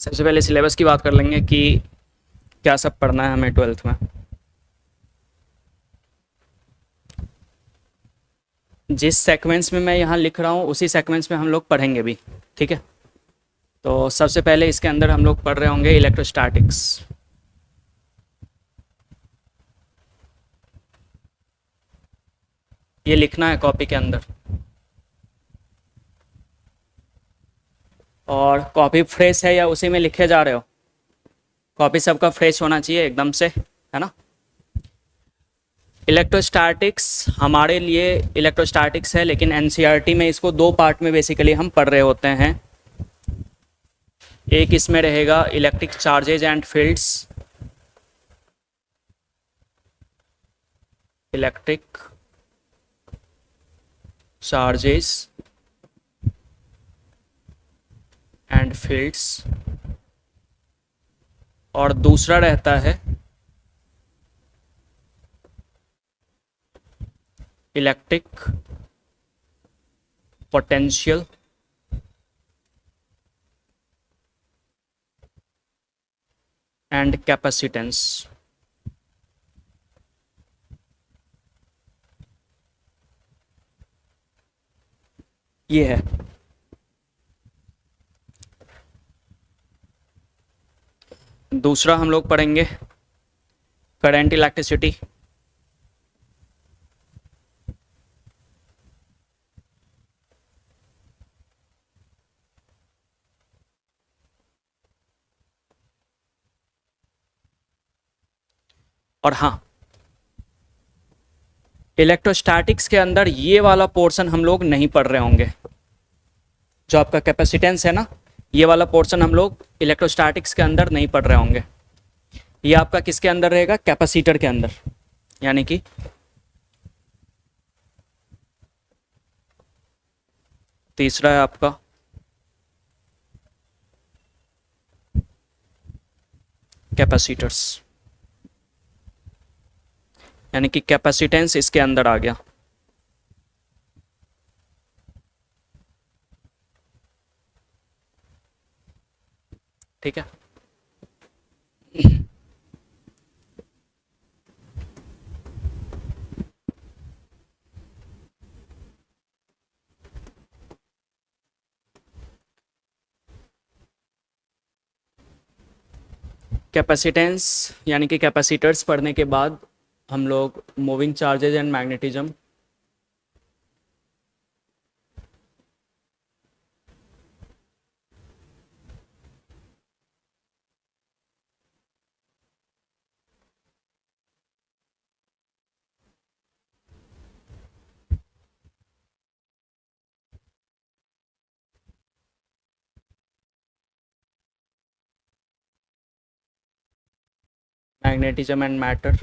सबसे पहले सिलेबस की बात कर लेंगे कि क्या सब पढ़ना है हमें ट्वेल्थ में। जिस सेक्वेंस में मैं यहाँ लिख रहा हूँ उसी सेक्वेंस में हम लोग पढ़ेंगे भी। ठीक है, तो सबसे पहले इसके अंदर हम लोग पढ़ रहे होंगे इलेक्ट्रोस्टैटिक्स। ये लिखना है कॉपी के अंदर, और कॉपी फ्रेश है या उसी में लिखे जा रहे हो? कॉपी सबका फ्रेश होना चाहिए एकदम से, है ना। इलेक्ट्रोस्टैटिक्स हमारे लिए इलेक्ट्रोस्टैटिक्स है, लेकिन एनसीईआरटी में इसको दो पार्ट में बेसिकली हम पढ़ रहे होते हैं। एक इसमें रहेगा electric charges and fields, electric charges and fields, और दूसरा रहता है इलेक्ट्रिक पोटेंशियल एंड कैपेसिटेंस। ये है। दूसरा हम लोग पढ़ेंगे करंट इलेक्ट्रिसिटी। और हाँ, इलेक्ट्रोस्टैटिक्स के अंदर ये वाला पोर्शन हम लोग नहीं पढ़ रहे होंगे। जो आपका कैपेसिटेंस है ना, ये वाला पोर्शन हम लोग इलेक्ट्रोस्टैटिक्स के अंदर नहीं पढ़ रहे होंगे। ये आपका किसके अंदर रहेगा? कैपेसिटर के अंदर। यानी कि तीसरा है आपका कैपेसिटर्स, यानी कि कैपेसिटेंस इसके अंदर आ गया। ठीक है, कैपेसिटेंस यानी कि कैपेसिटर्स पढ़ने के बाद हम लोग moving charges and magnetism, magnetism and matter,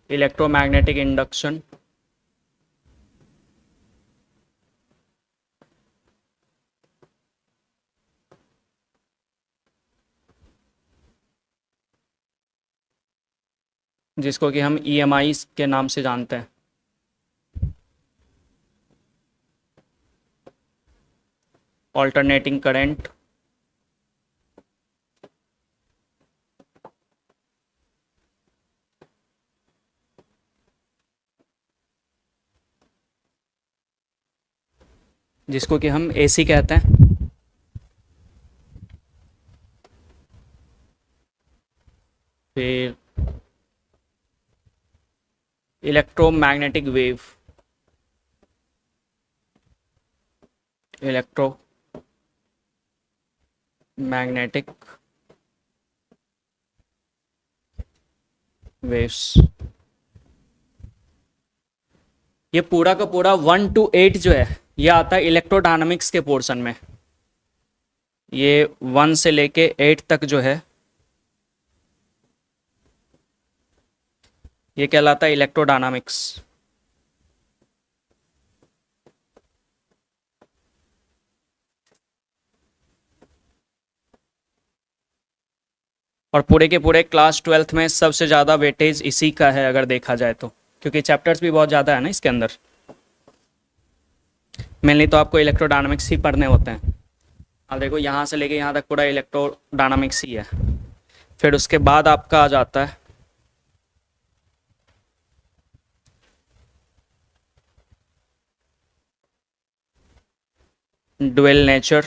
electromagnetic induction, जिसको कि हम ईएमआई के नाम से जानते हैं, ऑल्टरनेटिंग करंट, जिसको कि हम एसी कहते हैं, फिर इलेक्ट्रोमैग्नेटिक वेव, इलेक्ट्रोमैग्नेटिक वेव्स। ये पूरा का पूरा 1 to 8 जो है, ये आता है इलेक्ट्रोडायनामिक्स के पोर्शन में। ये 1 से लेके 8 तक जो है, ये कहलाता है इलेक्ट्रोडायनामिक्स। और पूरे के पूरे क्लास 12th में सबसे ज़्यादा वेटेज इसी का है अगर देखा जाए तो, क्योंकि चैप्टर्स भी बहुत ज़्यादा है ना इसके अंदर। मेनली तो आपको इलेक्ट्रोडायनामिक्स ही पढ़ने होते हैं। अब देखो यहाँ से लेके यहाँ तक पूरा इलेक्ट्रोडायनामिक्स ही है। फिर उसके बाद आपका आ जाता है ड्यूअल नेचर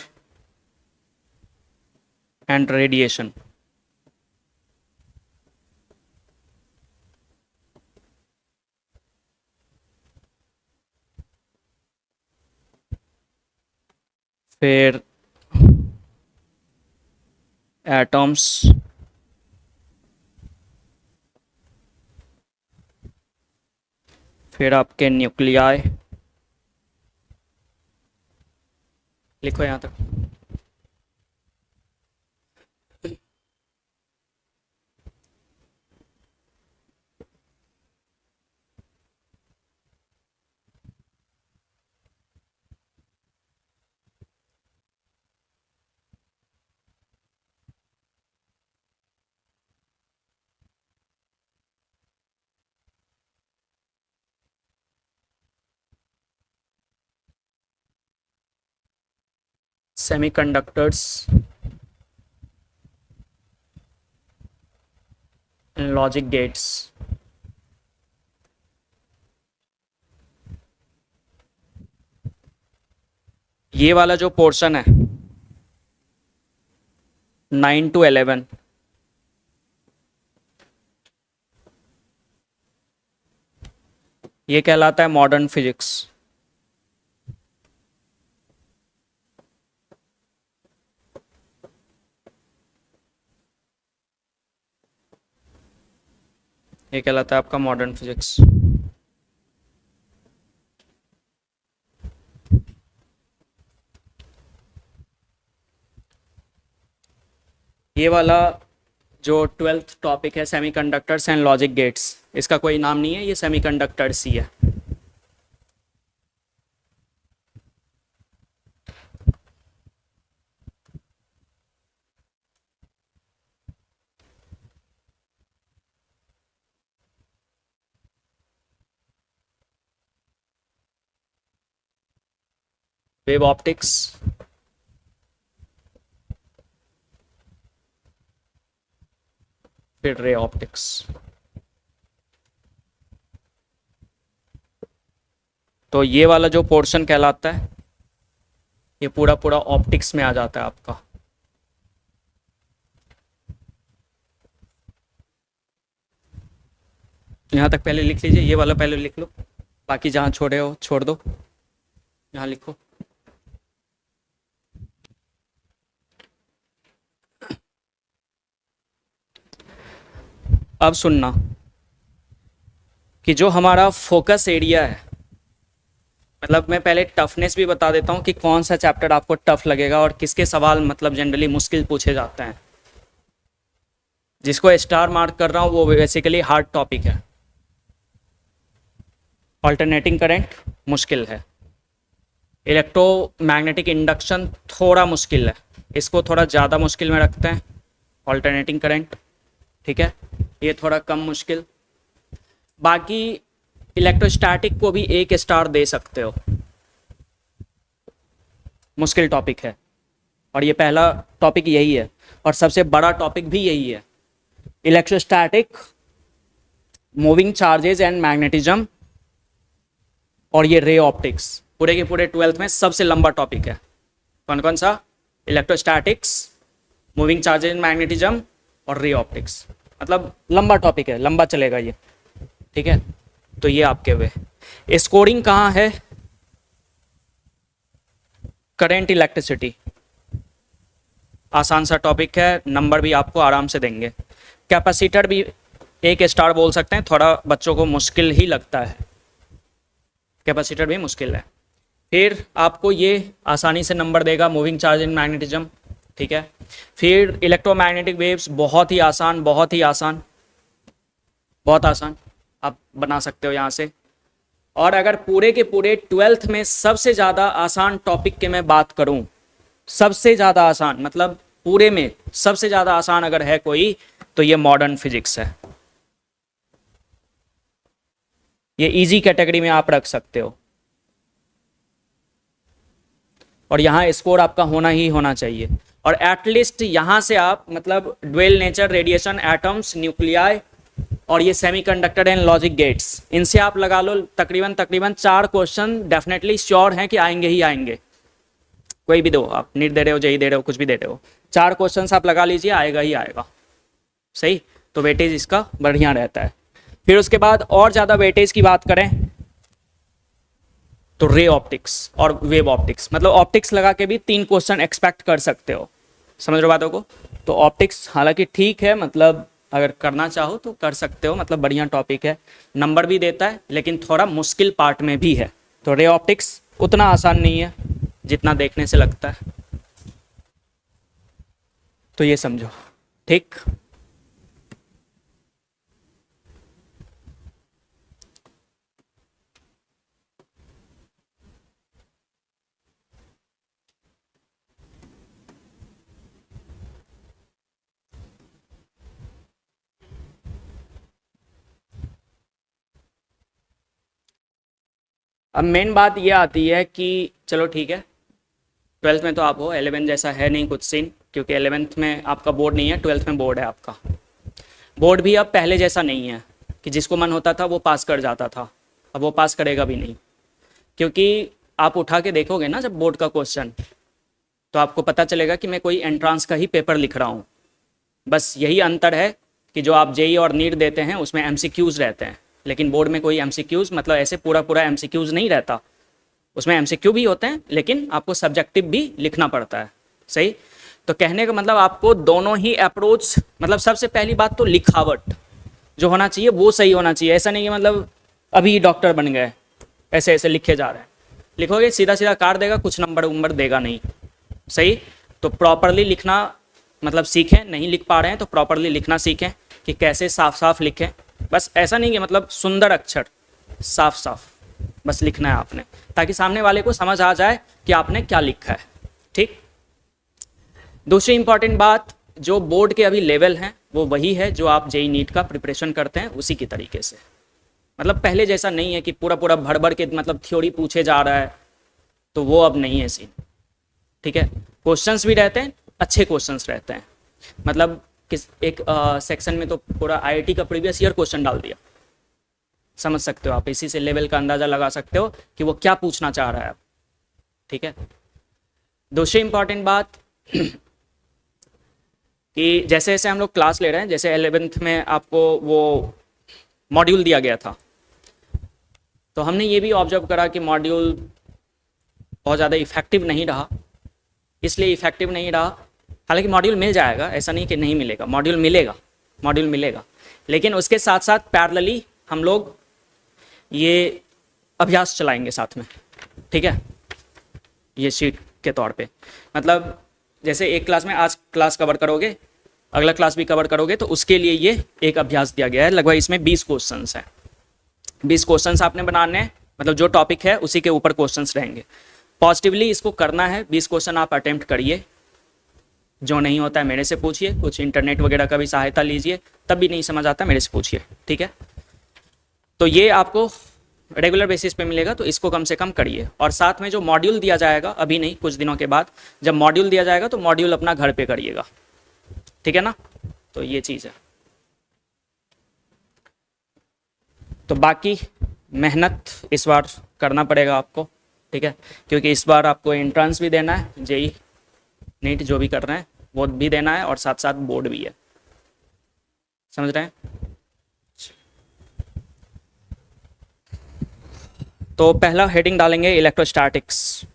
एंड रेडिएशन। फिर एटम्स, फिर आपके न्यूक्लियाई, लिखो यहाँ तक। Semiconductors and logic gates. ये वाला जो पोर्शन है 9 to 11, ये कहलाता है मॉडर्न फिजिक्स। ये कहलाता है आपका मॉडर्न फिजिक्स। ये वाला जो 12th टॉपिक है सेमीकंडक्टर्स एंड लॉजिक गेट्स, इसका कोई नाम नहीं है, ये सेमीकंडक्टर्स ही है। वेव ऑप्टिक्स, फिर रे ऑप्टिक्स। तो ये वाला जो पोर्शन कहलाता है ये पूरा पूरा ऑप्टिक्स में आ जाता है आपका। यहाँ तक पहले लिख लीजिए, ये वाला पहले लिख लो, बाकी जहाँ छोड़े हो छोड़ दो, यहाँ लिखो। अब सुनना कि जो हमारा फोकस एरिया है, मतलब मैं पहले टफनेस भी बता देता हूँ कि कौन सा चैप्टर आपको टफ लगेगा और किसके सवाल मतलब जनरली मुश्किल पूछे जाते हैं। जिसको स्टार मार्क कर रहा हूँ वो बेसिकली हार्ड टॉपिक है। ऑल्टरनेटिंग करंट मुश्किल है, इलेक्ट्रोमैग्नेटिक इंडक्शन थोड़ा मुश्किल है, इसको थोड़ा ज़्यादा मुश्किल में रखते हैं ऑल्टरनेटिंग करंट, ठीक है, ये थोड़ा कम मुश्किल। बाकी इलेक्ट्रोस्टैटिक को भी 1 स्टार दे सकते हो, मुश्किल टॉपिक है और ये पहला टॉपिक यही है और सबसे बड़ा टॉपिक भी यही है। Electrostatic, moving charges and magnetism और ये रे ऑप्टिक्स पूरे के पूरे 12th में सबसे लंबा टॉपिक है। कौन कौन सा? Electrostatics, moving charges and magnetism और रे ऑप्टिक्स। मतलब लंबा टॉपिक है, लंबा चलेगा ये, ठीक है। तो ये आपके वे स्कोरिंग कहाँ है? करंट इलेक्ट्रिसिटी, आसान सा टॉपिक है, नंबर भी आपको आराम से देंगे। कैपेसिटर भी 1 स्टार बोल सकते हैं, थोड़ा बच्चों को मुश्किल ही लगता है, कैपेसिटर भी मुश्किल है। फिर आपको ये आसानी से नंबर देगा मूविंग चार्ज इन मैग्नेटिज्म, ठीक है। फिर इलेक्ट्रोमैग्नेटिक वेव्स बहुत ही आसान, बहुत ही आसान, बहुत आसान आप बना सकते हो यहाँ से। और अगर पूरे के पूरे 12th में सबसे ज़्यादा आसान टॉपिक की मैं बात करूँ, सबसे ज़्यादा आसान मतलब पूरे में सबसे ज़्यादा आसान अगर है कोई तो ये मॉडर्न फिजिक्स है, ये इजी कैटेगरी में आप रख सकते हो। और यहाँ स्कोर आपका होना ही होना चाहिए। और एटलीस्ट यहाँ से आप मतलब dual nature, radiation, atoms, nuclei और ये सेमीकंडक्टर एंड लॉजिक गेट्स, इनसे आप लगा लो तकरीबन 4 क्वेश्चन डेफिनेटली श्योर हैं कि आएंगे ही आएंगे। कोई भी दो, आप नीट दे रहे हो, जेई दे रहे हो, कुछ भी दे रहे हो, 4 क्वेश्चन आप लगा लीजिए, आएगा ही आएगा। सही, तो वेटेज इसका बढ़िया रहता है। फिर उसके बाद और ज़्यादा वेटेज की बात करें तो रे ऑप्टिक्स और वेव ऑप्टिक्स, मतलब ऑप्टिक्स लगा के भी 3 क्वेश्चन एक्सपेक्ट कर सकते हो। समझ रहे हो बातों को? तो ऑप्टिक्स हालांकि ठीक है, मतलब अगर करना चाहो तो कर सकते हो, मतलब बढ़िया टॉपिक है, नंबर भी देता है, लेकिन थोड़ा मुश्किल पार्ट में भी है। तो रे ऑप्टिक्स उतना आसान नहीं है जितना देखने से लगता है, तो ये समझो। ठीक, अब मेन बात ये आती है कि चलो ठीक है, 12th में तो आप हो, 11th जैसा है नहीं कुछ सीन, क्योंकि 11th में आपका बोर्ड नहीं है, 12th में बोर्ड है आपका। बोर्ड भी अब पहले जैसा नहीं है कि जिसको मन होता था वो पास कर जाता था, अब वो पास करेगा भी नहीं। क्योंकि आप उठा के देखोगे ना जब बोर्ड का क्वेश्चन, तो आपको पता चलेगा कि मैं कोई एंट्रांस का ही पेपर लिख रहा हूँ। बस यही अंतर है कि जो आप जेई और नीट देते हैं उसमें एमसीक्यूज़ रहते हैं, लेकिन बोर्ड में कोई एमसीक्यूज़ मतलब ऐसे पूरा पूरा एमसीक्यूज़ नहीं रहता। उसमें एमसीक्यू भी होते हैं, लेकिन आपको सब्जेक्टिव भी लिखना पड़ता है। सही, तो कहने का मतलब आपको दोनों ही अप्रोच, मतलब सबसे पहली बात तो लिखावट जो होना चाहिए वो सही होना चाहिए। ऐसा नहीं है मतलब अभी डॉक्टर बन गए ऐसे ऐसे लिखे जा रहे हैं, लिखोगे सीधा सीधा काट देगा, कुछ नंबर वंबर देगा नहीं। सही, तो प्रॉपरली लिखना मतलब सीखें, नहीं लिख पा रहे हैं तो प्रॉपरली लिखना सीखें कि कैसे साफ साफ लिखें। बस ऐसा नहीं है मतलब सुंदर अक्षर, साफ साफ बस लिखना है आपने, ताकि सामने वाले को समझ आ जाए कि आपने क्या लिखा है। ठीक, दूसरी इंपॉर्टेंट बात, जो बोर्ड के अभी लेवल हैं वो वही है जो आप जेई नीट का प्रिपरेशन करते हैं उसी की तरीके से। मतलब पहले जैसा नहीं है कि पूरा पूरा भर भर के मतलब थ्योरी पूछे जा रहा है, तो वो अब नहीं है सीन। ठीक है, क्वेश्चंस भी रहते हैं, अच्छे क्वेश्चंस रहते हैं। मतलब किस एक सेक्शन में तो पूरा आईआईटी का प्रीवियस ईयर क्वेश्चन डाल दिया, समझ सकते हो आप, इसी से लेवल का अंदाजा लगा सकते हो कि वो क्या पूछना चाह रहा है। ठीक है, दूसरी इंपॉर्टेंट बात कि जैसे जैसे हम लोग क्लास ले रहे हैं, जैसे 11th में आपको वो मॉड्यूल दिया गया था, तो हमने ये भी ऑब्जर्व करा कि मॉड्यूल बहुत ज़्यादा इफेक्टिव नहीं रहा। इसलिए इफेक्टिव नहीं रहा, हालांकि मॉड्यूल मिल जाएगा, ऐसा नहीं कि नहीं मिलेगा, मॉड्यूल मिलेगा, मॉड्यूल मिलेगा, लेकिन उसके साथ साथ पैरेलली हम लोग ये अभ्यास चलाएंगे साथ में। ठीक है, ये शीट के तौर पे, मतलब जैसे एक क्लास में आज क्लास कवर करोगे, अगला क्लास भी कवर करोगे, तो उसके लिए ये एक अभ्यास दिया गया है। लगभग इसमें 20 क्वेश्चंस हैं, 20 क्वेश्चंस आपने बनाने हैं, मतलब जो टॉपिक है उसी के ऊपर क्वेश्चंस रहेंगे। पॉजिटिवली इसको करना है, 20 क्वेश्चन आप अटेम्प्ट करिए, जो नहीं होता है मेरे से पूछिए, कुछ इंटरनेट वगैरह का भी सहायता लीजिए, तब भी नहीं समझ आता मेरे से पूछिए। ठीक है, तो ये आपको रेगुलर बेसिस पे मिलेगा, तो इसको कम से कम करिए। और साथ में जो मॉड्यूल दिया जाएगा, अभी नहीं कुछ दिनों के बाद जब मॉड्यूल दिया जाएगा, तो मॉड्यूल अपना घर पे करिएगा। ठीक है ना, तो ये चीज़ है। तो बाकी मेहनत इस बार करना पड़ेगा आपको। ठीक है, क्योंकि इस बार आपको एंट्रेंस भी देना है, जेई नीट जो भी कर रहे हैं वो भी देना है, और साथ साथ बोर्ड भी है। समझ रहे हैं? तो पहला हेडिंग डालेंगे इलेक्ट्रोस्टैटिक्स।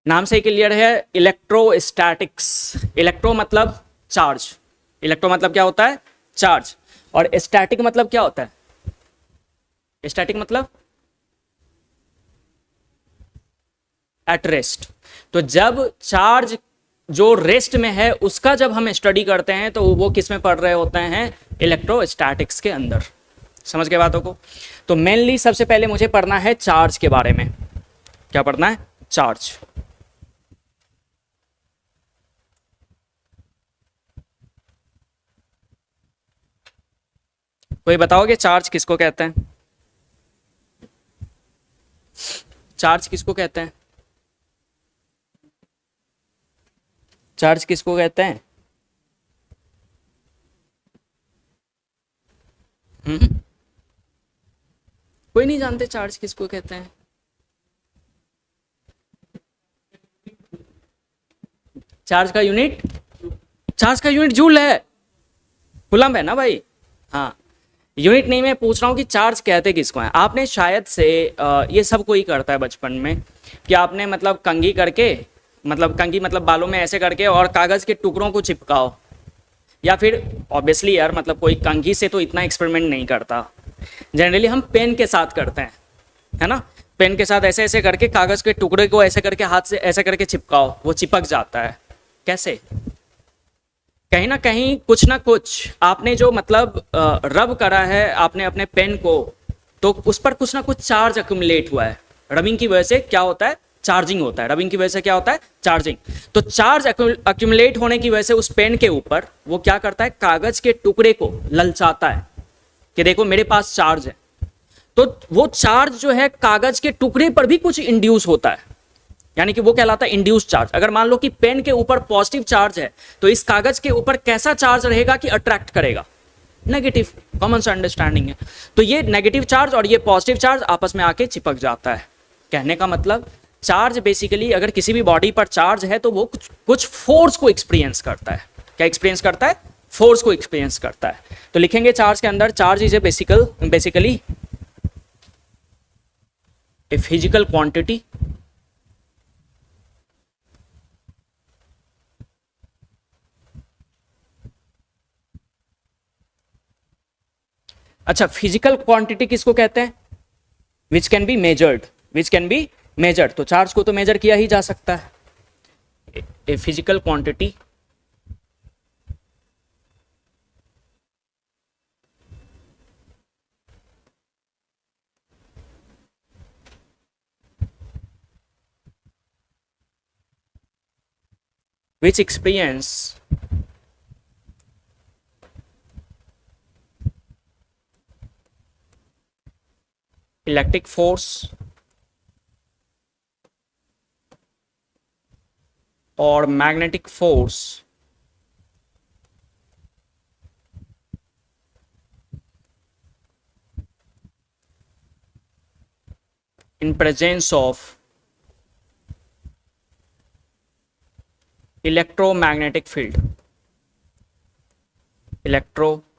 नाम से ही क्लियर है, इलेक्ट्रोस्टैटिक्स। इलेक्ट्रो मतलब चार्ज, इलेक्ट्रो मतलब क्या होता है? चार्ज। और स्टैटिक मतलब क्या होता है? स्टैटिक मतलब एट रेस्ट। तो जब चार्ज जो रेस्ट में है उसका जब हम स्टडी करते हैं तो वो किस में पढ़ रहे होते हैं, इलेक्ट्रोस्टैटिक्स के अंदर। समझ के बातों को। तो मेनली सबसे पहले मुझे पढ़ना है चार्ज के बारे में। क्या पढ़ना है, चार्ज। कोई बताओगे चार्ज किसको कहते हैं, चार्ज किसको कहते हैं, चार्ज किसको कहते हैं? कोई नहीं जानते चार्ज किसको कहते हैं? चार्ज का यूनिट, चार्ज का यूनिट जूल है, कूलम्ब है ना भाई। हाँ, यूनिट नहीं, मैं पूछ रहा हूँ कि चार्ज कहते किसको हैं। आपने शायद से ये सब कोई करता है बचपन में कि आपने मतलब कंघी करके, मतलब कंघी मतलब बालों में ऐसे करके और कागज़ के टुकड़ों को चिपकाओ, या फिर ऑब्वियसली यार मतलब कोई कंघी से तो इतना एक्सपेरिमेंट नहीं करता, जनरली हम पेन के साथ करते हैं, है ना। पेन के साथ ऐसे ऐसे करके कागज़ के टुकड़े को ऐसे करके हाथ से ऐसे करके चिपकाओ, वो चिपक जाता है। कैसे? कहीं ना कहीं कुछ ना कुछ आपने जो मतलब रब करा है आपने अपने पेन को, तो उस पर कुछ ना कुछ चार्ज अक्यूमुलेट हुआ है। रबिंग की वजह से क्या होता है, चार्जिंग होता है। रबिंग की वजह से क्या होता है, चार्जिंग। तो चार्ज अक्यूमुलेट होने की वजह से उस पेन के ऊपर वो क्या करता है, कागज के टुकड़े को ललचाता है कि देखो मेरे पास चार्ज है। तो वो चार्ज जो है कागज के टुकड़े पर भी कुछ इंड्यूस होता है, यानी कि वो कहलाता है इंड्यूस चार्ज। अगर मान लो कि पेन के ऊपर पॉजिटिव चार्ज है तो इस कागज के ऊपर कैसा चार्ज रहेगा कि अट्रैक्ट करेगा, नेगेटिव। कॉमन सा अंडरस्टैंडिंग है। तो ये नेगेटिव चार्ज और ये पॉजिटिव चार्ज आपस में आके चिपक जाता है। कहने का मतलब चार्ज बेसिकली अगर किसी भी बॉडी पर चार्ज है तो वो कुछ फोर्स को एक्सपीरियंस करता है। क्या एक्सपीरियंस करता है, फोर्स को एक्सपीरियंस करता है। तो लिखेंगे चार्ज के अंदर, charge is a basically a physical quantity अच्छा, फिजिकल क्वांटिटी किसको कहते हैं, which can be measured, which can be measured. तो चार्ज को तो मेजर किया ही जा सकता है। A physical quantity which experience electric force or magnetic force in presence of electromagnetic field, electromagnetic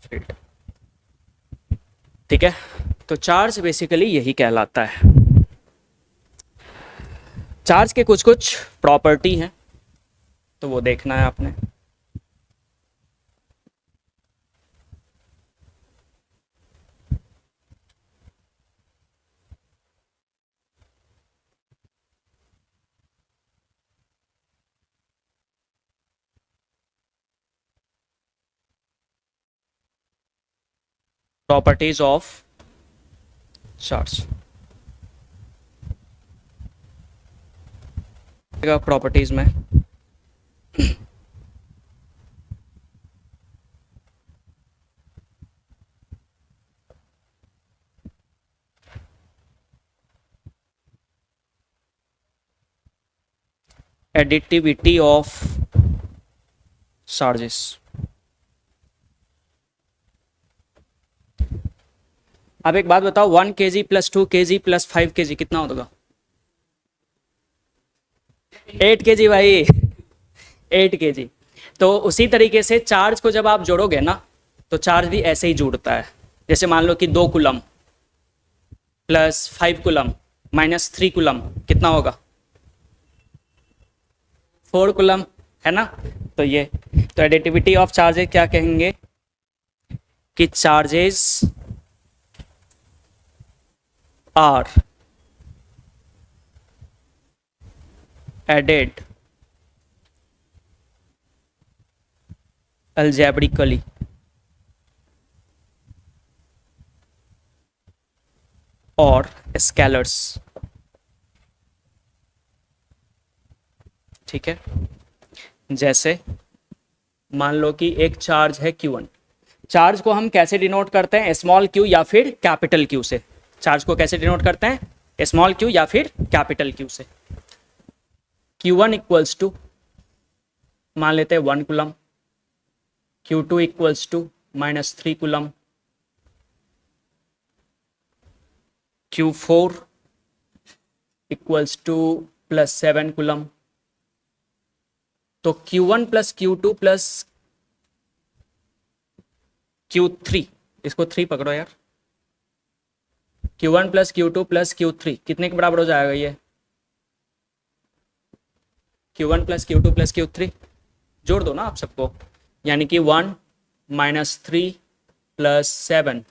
field. ठीक है, तो चार्ज बेसिकली यही कहलाता है। चार्ज के कुछ कुछ प्रॉपर्टी हैं तो वो देखना है आपने। प्रॉपर्टीज ऑफ चार्ज, प्रॉपर्टीज में एडिटिविटी ऑफ चार्जेस। अब एक बात बताओ, 1 kg plus 2 kg plus 5 kg कितना होगा? 8 kg भाई, 8 kg। तो उसी तरीके से चार्ज को जब आप जोड़ोगे ना तो चार्ज भी ऐसे ही जुड़ता है। जैसे मान लो कि 2 coulomb plus 5 coulomb minus 3 coulomb कितना होगा? 4 कूलम, है ना। तो ये तो एडिटिविटी ऑफ चार्जेस क्या कहेंगे कि चार्जेस आर एडेड algebraically और स्केलर्स, ठीक है। जैसे मान लो कि एक चार्ज है Q1, चार्ज को हम कैसे डिनोट करते हैं, स्मॉल q या फिर कैपिटल Q से। चार्ज को कैसे डिनोट करते हैं, स्मॉल q या फिर कैपिटल Q से। Q1 इक्वल्स टू मान लेते हैं 1 coulomb, Q2 equals to -3 coulomb, Q4 equals to +7 coulomb. तो Q1 plus Q2 plus Q3, इसको 3 पकड़ो यार, Q1 plus Q2 plus Q3 कितने के बराबर हो जाएगा ये, Q1 plus Q2 plus Q3 जोड़ दो ना आप सबको, यानी कि 1 -3 प्लस 7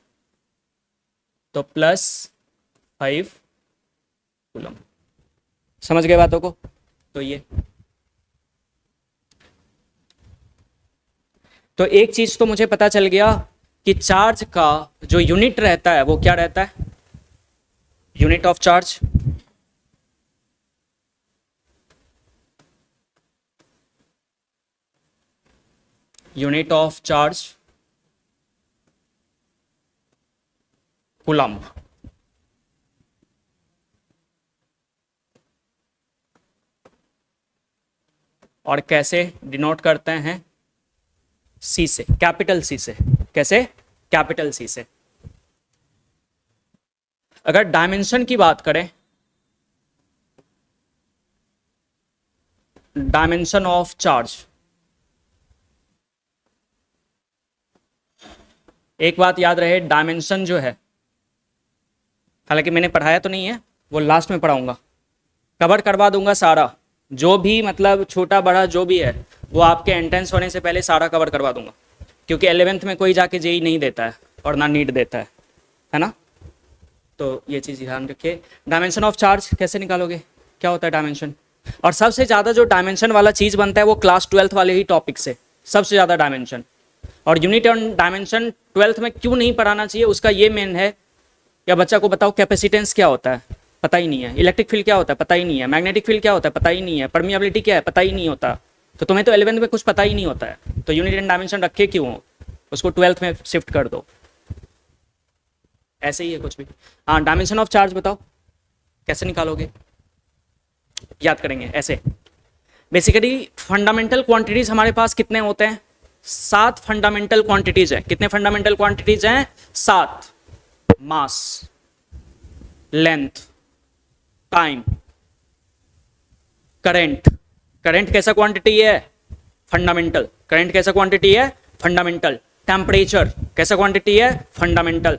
तो +5 कूलम। समझ गए बातों को। तो ये तो एक चीज तो मुझे पता चल गया कि चार्ज का जो यूनिट रहता है वो क्या रहता है, unit of charge. Unit of charge coulomb. और कैसे डिनोट करते हैं, सी से, कैपिटल सी से। कैसे, कैपिटल सी से। अगर डायमेंशन की बात करें, डायमेंशन ऑफ चार्ज, एक बात याद रहे, डायमेंशन जो है, हालांकि मैंने पढ़ाया तो नहीं है, वो लास्ट में पढ़ाऊंगा, कवर करवा दूंगा सारा, जो भी मतलब छोटा बड़ा जो भी है वो आपके एंट्रेंस होने से पहले सारा कवर करवा दूंगा, क्योंकि 11th में कोई जाके जेई नहीं देता है और ना नीट देता है ना। तो ये चीज़ ध्यान रखिए। डायमेंशन ऑफ चार्ज कैसे निकालोगे, क्या होता है डायमेंशन, और सबसे ज़्यादा जो डायमेंशन वाला चीज़ बनता है वो क्लास 12th वाले ही टॉपिक से, सबसे ज़्यादा डायमेंशन। और यूनिट ऑन डायमेंशन 12th में क्यों नहीं पढ़ाना चाहिए, उसका ये मेन है, या बच्चा को बताओ कैपेसिटेंस क्या होता है, पता ही नहीं है, इलेक्ट्रिक फील्ड क्या होता है पता ही नहीं है, मैग्नेटिक फील्ड क्या होता है पता ही नहीं है, परमिएबिलिटी क्या है पता ही नहीं होता। तो तुम्हें तो 11th में कुछ पता ही नहीं होता है, तो यूनिट एंड डायमेंशन रखे क्यों, उसको 12th में शिफ्ट कर दो। ऐसे ही है कुछ भी। हाँ, डायमेंशन ऑफ चार्ज बताओ कैसे निकालोगे, याद करेंगे ऐसे। बेसिकली फंडामेंटल क्वांटिटीज हमारे पास कितने होते हैं, 7 फंडामेंटल क्वांटिटीज हैं। कितने फंडामेंटल क्वांटिटीज हैं, 7। मास, लेंथ, टाइम, करंट। करंट कैसा क्वांटिटी है, फंडामेंटल। करंट कैसा क्वांटिटी है, फंडामेंटल। टेम्परेचर कैसा क्वांटिटी है, फंडामेंटल।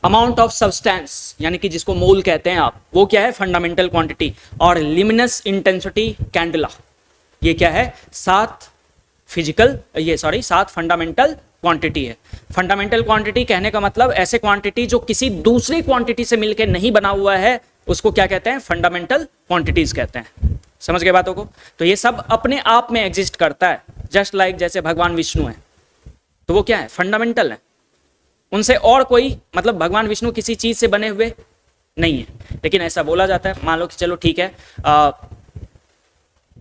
अमाउंट ऑफ सब्सटेंस, यानी कि जिसको मोल कहते हैं आप, वो क्या है, फंडामेंटल क्वांटिटी। और लिमिनस इंटेंसिटी कैंडला, ये क्या है, 7 फंडामेंटल क्वांटिटी है। फंडामेंटल क्वांटिटी कहने का मतलब ऐसे क्वांटिटी जो किसी दूसरी क्वांटिटी से मिलकर नहीं बना हुआ है, उसको क्या कहते हैं, फंडामेंटल क्वांटिटीज कहते हैं। समझ गए बातों को। तो ये सब अपने आप में एग्जिस्ट करता है, जस्ट लाइक जैसे भगवान विष्णु है, तो वो क्या है, फंडामेंटल है। उनसे और कोई मतलब भगवान विष्णु किसी चीज से बने हुए नहीं है, लेकिन ऐसा बोला जाता है। मान लो कि चलो ठीक है,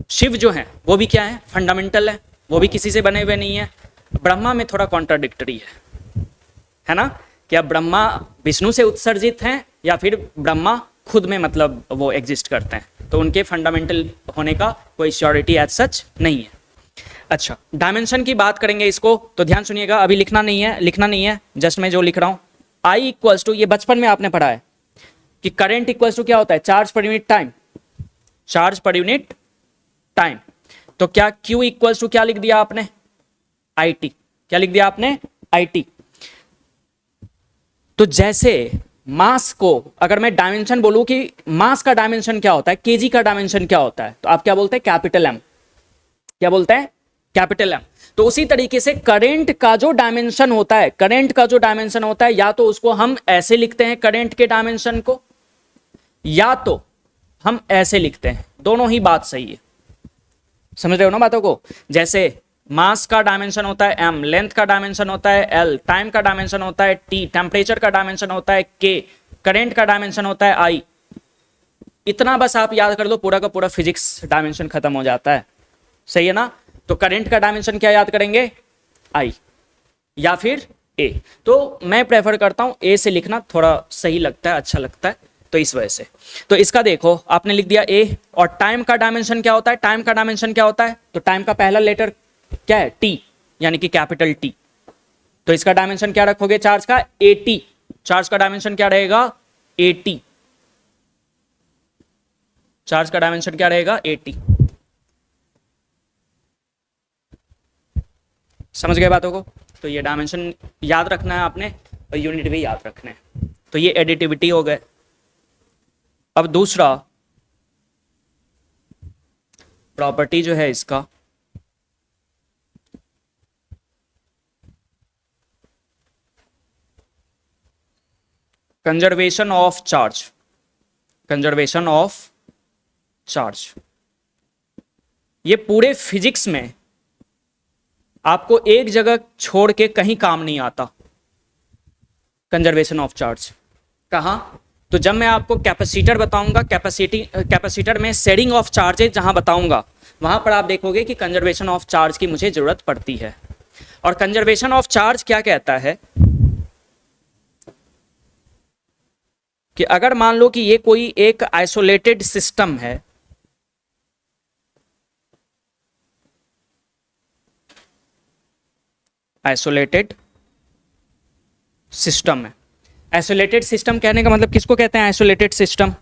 शिव जो है वो भी क्या है, फंडामेंटल है, वो भी किसी से बने हुए नहीं है। ब्रह्मा में थोड़ा कॉन्ट्राडिक्टरी है ना, क्या ब्रह्मा विष्णु से उत्सर्जित हैं या फिर ब्रह्मा खुद में मतलब वो एग्जिस्ट करते हैं, तो उनके फंडामेंटल होने का कोई श्योरिटी एज सच नहीं है। अच्छा, डायमेंशन की बात करेंगे इसको, तो ध्यान सुनिएगा, अभी लिखना नहीं है, जस्ट मैं जो लिख रहा हूँ, आई इक्वल्स टू, ये बचपन में आपने पढ़ा है कि करंट इक्वल्स टू क्या होता है, charge per unit time. Charge per unit time. तो क्या Q इक्वल्स टू क्या लिख दिया आपने, IT। क्या लिख दिया आपने, IT। तो जैसे मास को अगर मैं डायमेंशन बोलूं कि मास का डायमेंशन क्या होता है, केजी का डायमेंशन क्या होता है, तो आप क्या बोलते हैं, कैपिटल एम। क्या बोलते हैं, कैपिटल एम। तो उसी तरीके से करंट का जो डायमेंशन होता है, करंट का जो डायमेंशन होता है, या तो उसको हम ऐसे लिखते हैं करंट के डायमेंशन को, या तो हम ऐसे लिखते हैं, दोनों ही बात सही है। समझ रहे हो ना बातों को। जैसे मास का डायमेंशन होता है m, लेंथ का डायमेंशन होता है l, टाइम का डायमेंशन होता है t, टेम्परेचर का डायमेंशन होता है k, करंट का डायमेंशन होता है I। इतना बस आप याद कर लो, पूरा का पूरा फिजिक्स डायमेंशन खत्म हो जाता है। सही है ना। तो करंट का डायमेंशन क्या याद करेंगे, I या फिर A। तो मैं प्रेफर करता हूं A से लिखना, थोड़ा सही लगता है, अच्छा लगता है, तो इस वजह से। तो इसका देखो आपने लिख दिया A। और टाइम का डायमेंशन क्या होता है, टाइम का डायमेंशन क्या होता है, तो टाइम का पहला लेटर क्या है, T, यानी कि कैपिटल T। तो इसका डायमेंशन क्या रखोगे चार्ज का, AT। चार्ज का डायमेंशन क्या रहेगा, AT। चार्ज का डायमेंशन क्या रहेगा, AT। समझ गए बातों को। तो ये डायमेंशन याद रखना है आपने, और यूनिट भी याद रखना है। तो ये एडिटिविटी हो गए। अब दूसरा प्रॉपर्टी जो है इसका, conservation of charge. Conservation of charge, ये पूरे फिजिक्स में आपको एक जगह छोड़ के कहीं काम नहीं आता। कंजर्वेशन ऑफ चार्ज कहां, तो जब मैं आपको कैपेसिटर बताऊंगा, कैपेसिटर में शेडिंग ऑफ चार्जेज जहां बताऊंगा, वहां पर आप देखोगे कि कंजर्वेशन ऑफ चार्ज की मुझे जरूरत पड़ती है। और कंजर्वेशन ऑफ चार्ज क्या कहता है कि अगर मान लो कि ये कोई एक आइसोलेटेड सिस्टम है, आइसोलेटेड सिस्टम है। आइसोलेटेड सिस्टम कहने का मतलब किसको कहते हैं, आइसोलेटेड सिस्टम।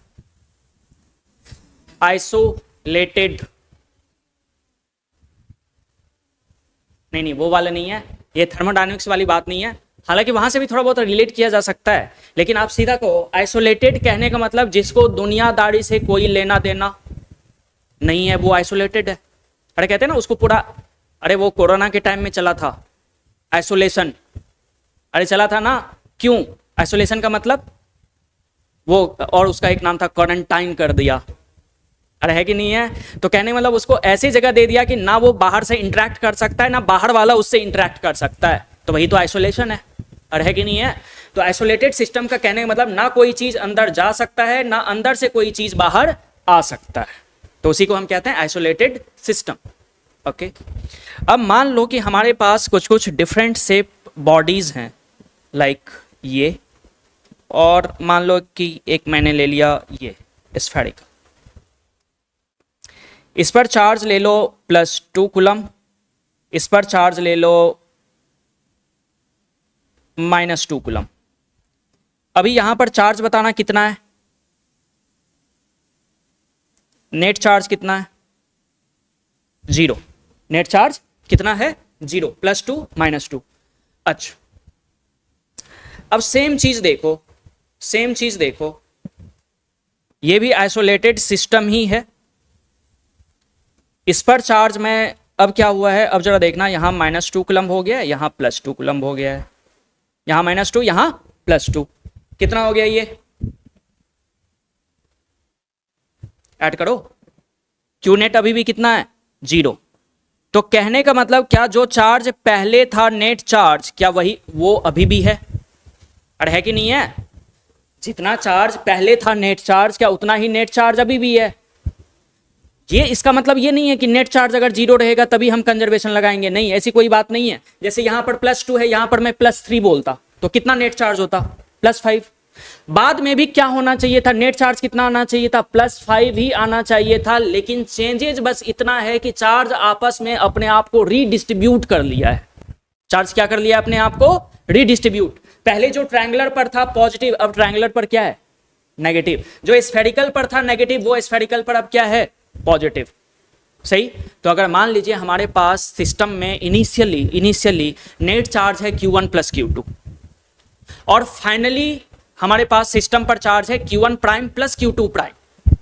आइसोलेटेड, नहीं वो वाला नहीं है, ये थर्मोडायनेमिक्स वाली बात नहीं है। हालांकि वहां से भी थोड़ा बहुत रिलेट किया जा सकता है, लेकिन आप सीधा कहो आइसोलेटेड कहने का मतलब जिसको दुनियादारी से कोई लेना देना नहीं है, वो आइसोलेटेड है। अरे कहते हैं ना उसको पूरा, अरे वो कोरोना के टाइम में चला था आइसोलेशन, अरे चला था ना, क्यों, आइसोलेशन का मतलब वो, और उसका एक नाम था क्वारंटाइन कर दिया। अरे है कि नहीं है। तो कहने मतलब उसको ऐसी जगह दे दिया कि ना वो बाहर से इंटरेक्ट कर सकता है, ना बाहर वाला उससे इंटरेक्ट कर सकता है, तो वही तो आइसोलेशन है। अरे है कि नहीं है। तो आइसोलेटेड सिस्टम का कहने का मतलब ना कोई चीज अंदर जा सकता है, ना अंदर से कोई चीज बाहर आ सकता है, तो उसी को हम कहते हैं आइसोलेटेड सिस्टम। ओके। अब मान लो कि हमारे पास कुछ कुछ डिफरेंट शेप बॉडीज हैं, लाइक ये, और मान लो कि एक मैंने ले लिया ये स्फेरिकल, इस पर चार्ज ले लो +2 कूलम, इस पर चार्ज ले लो -2 कूलम। अभी यहां पर चार्ज बताना कितना है, नेट चार्ज कितना है, 0। नेट चार्ज कितना है, 0, +2 -2। अच्छा, अब सेम चीज देखो, सेम चीज देखो, ये भी आइसोलेटेड सिस्टम ही है। इस पर चार्ज में अब क्या हुआ है, अब जरा देखना, यहां -2 कूलम हो गया है, यहां +2 कूलम हो गया है, यहां -2 यहां +2, कितना हो गया ये, ऐड करो, क्यू नेट अभी भी कितना है, 0। तो कहने का मतलब क्या जो चार्ज पहले था नेट चार्ज, क्या वही वो अभी भी है। अरे है कि नहीं है। जितना चार्ज पहले था नेट चार्ज, क्या उतना ही नेट चार्ज अभी भी है। ये इसका मतलब ये नहीं है कि नेट चार्ज अगर 0 रहेगा तभी हम कंजर्वेशन लगाएंगे, नहीं, ऐसी कोई बात नहीं है। जैसे यहां पर +2 है, यहां पर मैं +3 बोलता तो कितना नेट चार्ज होता, +5। बाद में भी क्या होना चाहिए था, नेट चार्ज कितना आना चाहिए था, +5 ही आना चाहिए था। लेकिन चेंजेज बस इतना है कि चार्ज आपस में अपने आप को रीडिस्ट्रीब्यूट कर लिया है। चार्ज क्या कर लिया अपने आप को, रीडिस्ट्रीब्यूट। पहले जो ट्रायंगुलर पर था पॉजिटिव, अब ट्रायंगुलर पर क्या है, नेगेटिव। जो स्फेरिकल पर था नेगेटिव, वो स्फेरिकल पर अब क्या है, पॉजिटिव। सही। तो अगर मान लीजिए हमारे पास सिस्टम में इनिशियली नेट चार्ज है Q1 + Q2, और फाइनली हमारे पास सिस्टम पर चार्ज है Q1 prime plus Q2 prime,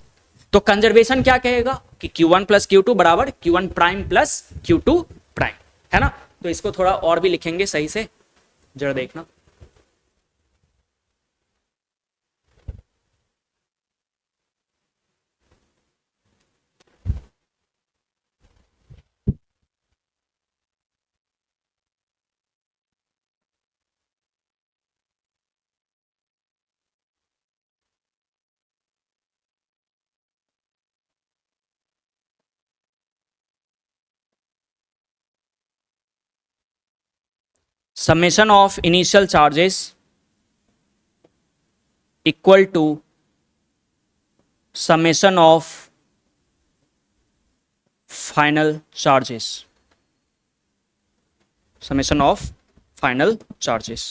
तो कंजर्वेशन क्या कहेगा कि Q1 प्लस Q2 बराबर Q1 prime plus Q2 prime, है ना। तो इसको थोड़ा और भी लिखेंगे सही से, जरा देखना। Summation of initial charges equal to summation of final charges. Summation of final charges.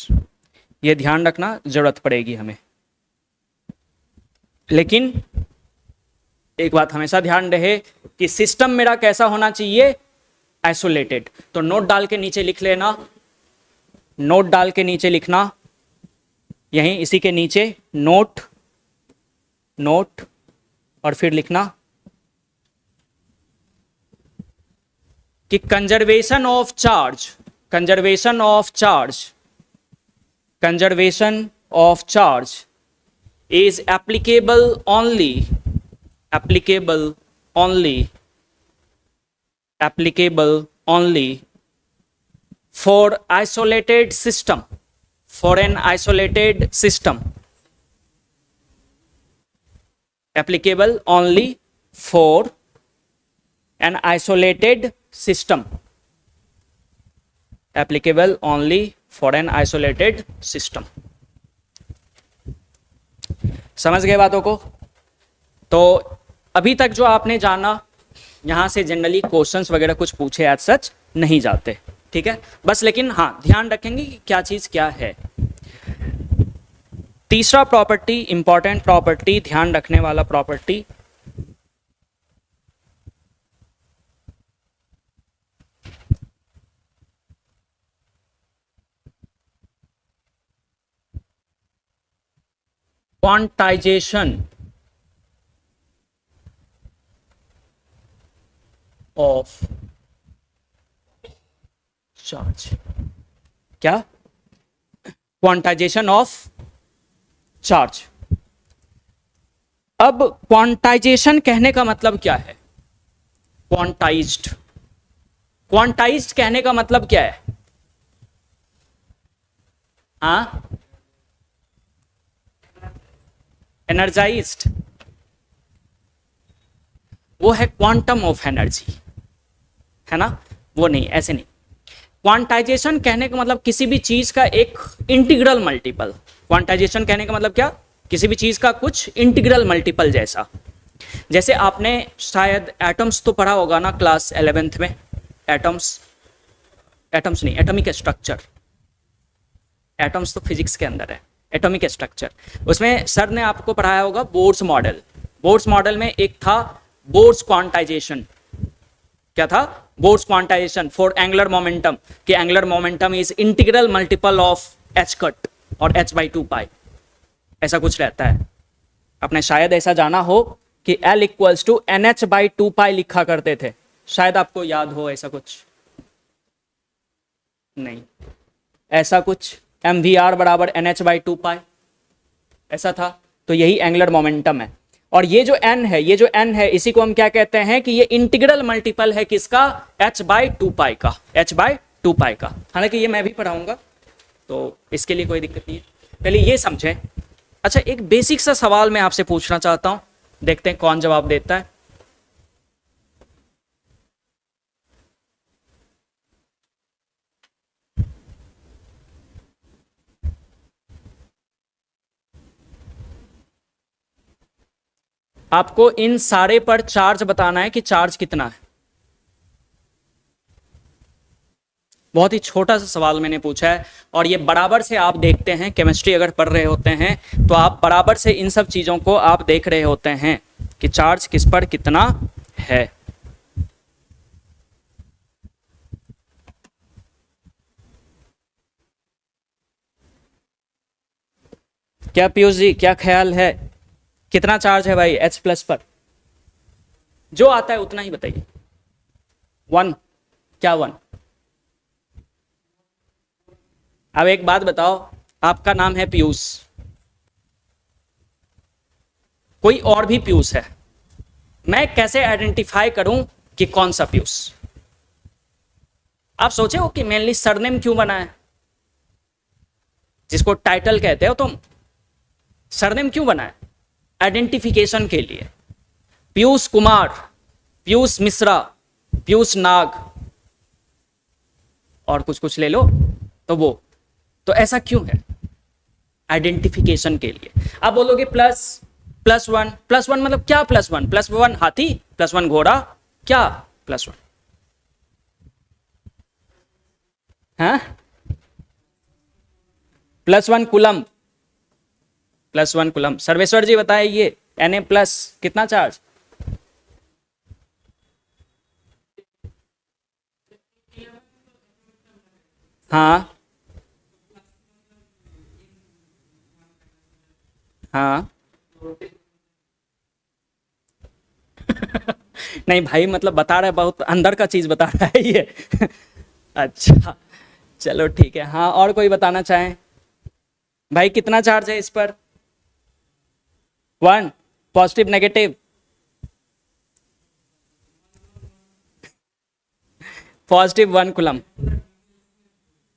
ये ध्यान रखना जरूरत पड़ेगी हमें। लेकिन एक बात हमेशा ध्यान रहे कि सिस्टम मेरा कैसा होना चाहिए, आइसोलेटेड। तो नोट डाल के नीचे लिख लेना, नोट डाल के नीचे लिखना, यहीं इसी के नीचे नोट, नोट, और फिर लिखना कि conservation of charge, conservation of charge, conservation of charge is applicable only, applicable only, applicable only for isolated system, for an isolated system, applicable only for an isolated system, applicable only for an isolated system। समझ गए बातों को। तो अभी तक जो आपने जाना, यहां से जनरली क्वेश्चंस वगैरह कुछ पूछे एज सच नहीं जाते, ठीक है। बस लेकिन हाँ ध्यान रखेंगे कि क्या चीज क्या है। तीसरा प्रॉपर्टी, इंपॉर्टेंट प्रॉपर्टी, ध्यान रखने वाला प्रॉपर्टी, क्वांटाइजेशन ऑफ चार्ज। क्या? Quantization of charge. अब क्वांटाइजेशन कहने का मतलब क्या है? क्वांटाइज्ड, क्वांटाइज्ड कहने का मतलब क्या है? हाँ, एनर्जाइज्ड, वो है क्वांटम ऑफ एनर्जी, है ना। वो नहीं, ऐसे नहीं। क्वांटाइजेशन कहने का मतलब किसी भी चीज का एक इंटीग्रल मल्टीपल। क्वांटाइजेशन कहने का मतलब क्या? किसी भी चीज का कुछ इंटीग्रल मल्टीपल जैसा। जैसे आपने शायद एटम्स तो पढ़ा होगा ना क्लास 11th में। एटम्स, एटम्स नहीं, एटॉमिक स्ट्रक्चर। एटम्स तो फिजिक्स के अंदर है। एटॉमिक स्ट्रक्चर, उसमें सर ने आपको पढ़ाया होगा बोर्स मॉडल। बोर्स मॉडल में एक था बोर्स क्वांटाइजेशन। क्या था? Bohr's quantization for angular momentum, कि angular momentum is integral multiple of h cut और h/2 पाई, ऐसा कुछ रहता है। आपने शायद ऐसा जाना हो कि L इक्वल्स टू NH/2 पाई लिखा करते थे, शायद आपको याद हो ऐसा कुछ। नहीं, ऐसा कुछ mvr बराबर NH/2 पाई ऐसा था। तो यही एंगुलर मोमेंटम है। और ये जो n है, ये जो n है, इसी को हम क्या कहते हैं कि ये इंटीग्रल मल्टीपल है किसका? h/2 पाई का, h/2 पाई का। हालांकि ये मैं भी पढ़ाऊंगा तो इसके लिए कोई दिक्कत नहीं है, पहले ये समझें। अच्छा, एक बेसिक सा सवाल मैं आपसे पूछना चाहता हूं, देखते हैं कौन जवाब देता है। आपको इन सारे पर चार्ज बताना है कि चार्ज कितना है। बहुत ही छोटा सा सवाल मैंने पूछा है, और ये बराबर से आप देखते हैं, केमिस्ट्री अगर पढ़ रहे होते हैं तो आप बराबर से इन सब चीज़ों को आप देख रहे होते हैं कि चार्ज किस पर कितना है। क्या पीयूष जी, क्या ख्याल है, कितना चार्ज है भाई H प्लस पर? जो आता है उतना ही बताइए। 1, क्या 1? अब एक बात बताओ, आपका नाम है पीयूष, कोई और भी पीयूष है, मैं कैसे आइडेंटिफाई करूं कि कौन सा पीयूष? आप सोचे हो कि मेनली सरनेम क्यों बना है, जिसको टाइटल कहते हो तुम, सरनेम क्यों बना है? आइडेंटिफिकेशन के लिए। पीयूष कुमार, पीयूष मिश्रा, पीयूष नाग, और कुछ कुछ ले लो तो वो, तो ऐसा क्यों है? आइडेंटिफिकेशन के लिए। आप बोलोगे प्लस +1, +1 मतलब क्या? +1 +1 हाथी, +1 घोड़ा, क्या +1? हाँ, +1 कुलम, +1 कुलम। सर्वेश्वर जी बताइए, Na+ कितना चार्ज? हाँ हाँ नहीं भाई, मतलब बता रहा है, बहुत अंदर का चीज बता रहा है ये अच्छा, चलो ठीक है। हाँ, और कोई बताना चाहें? भाई कितना चार्ज है इस पर? 1, पॉजिटिव नेगेटिव? +1 कुलम।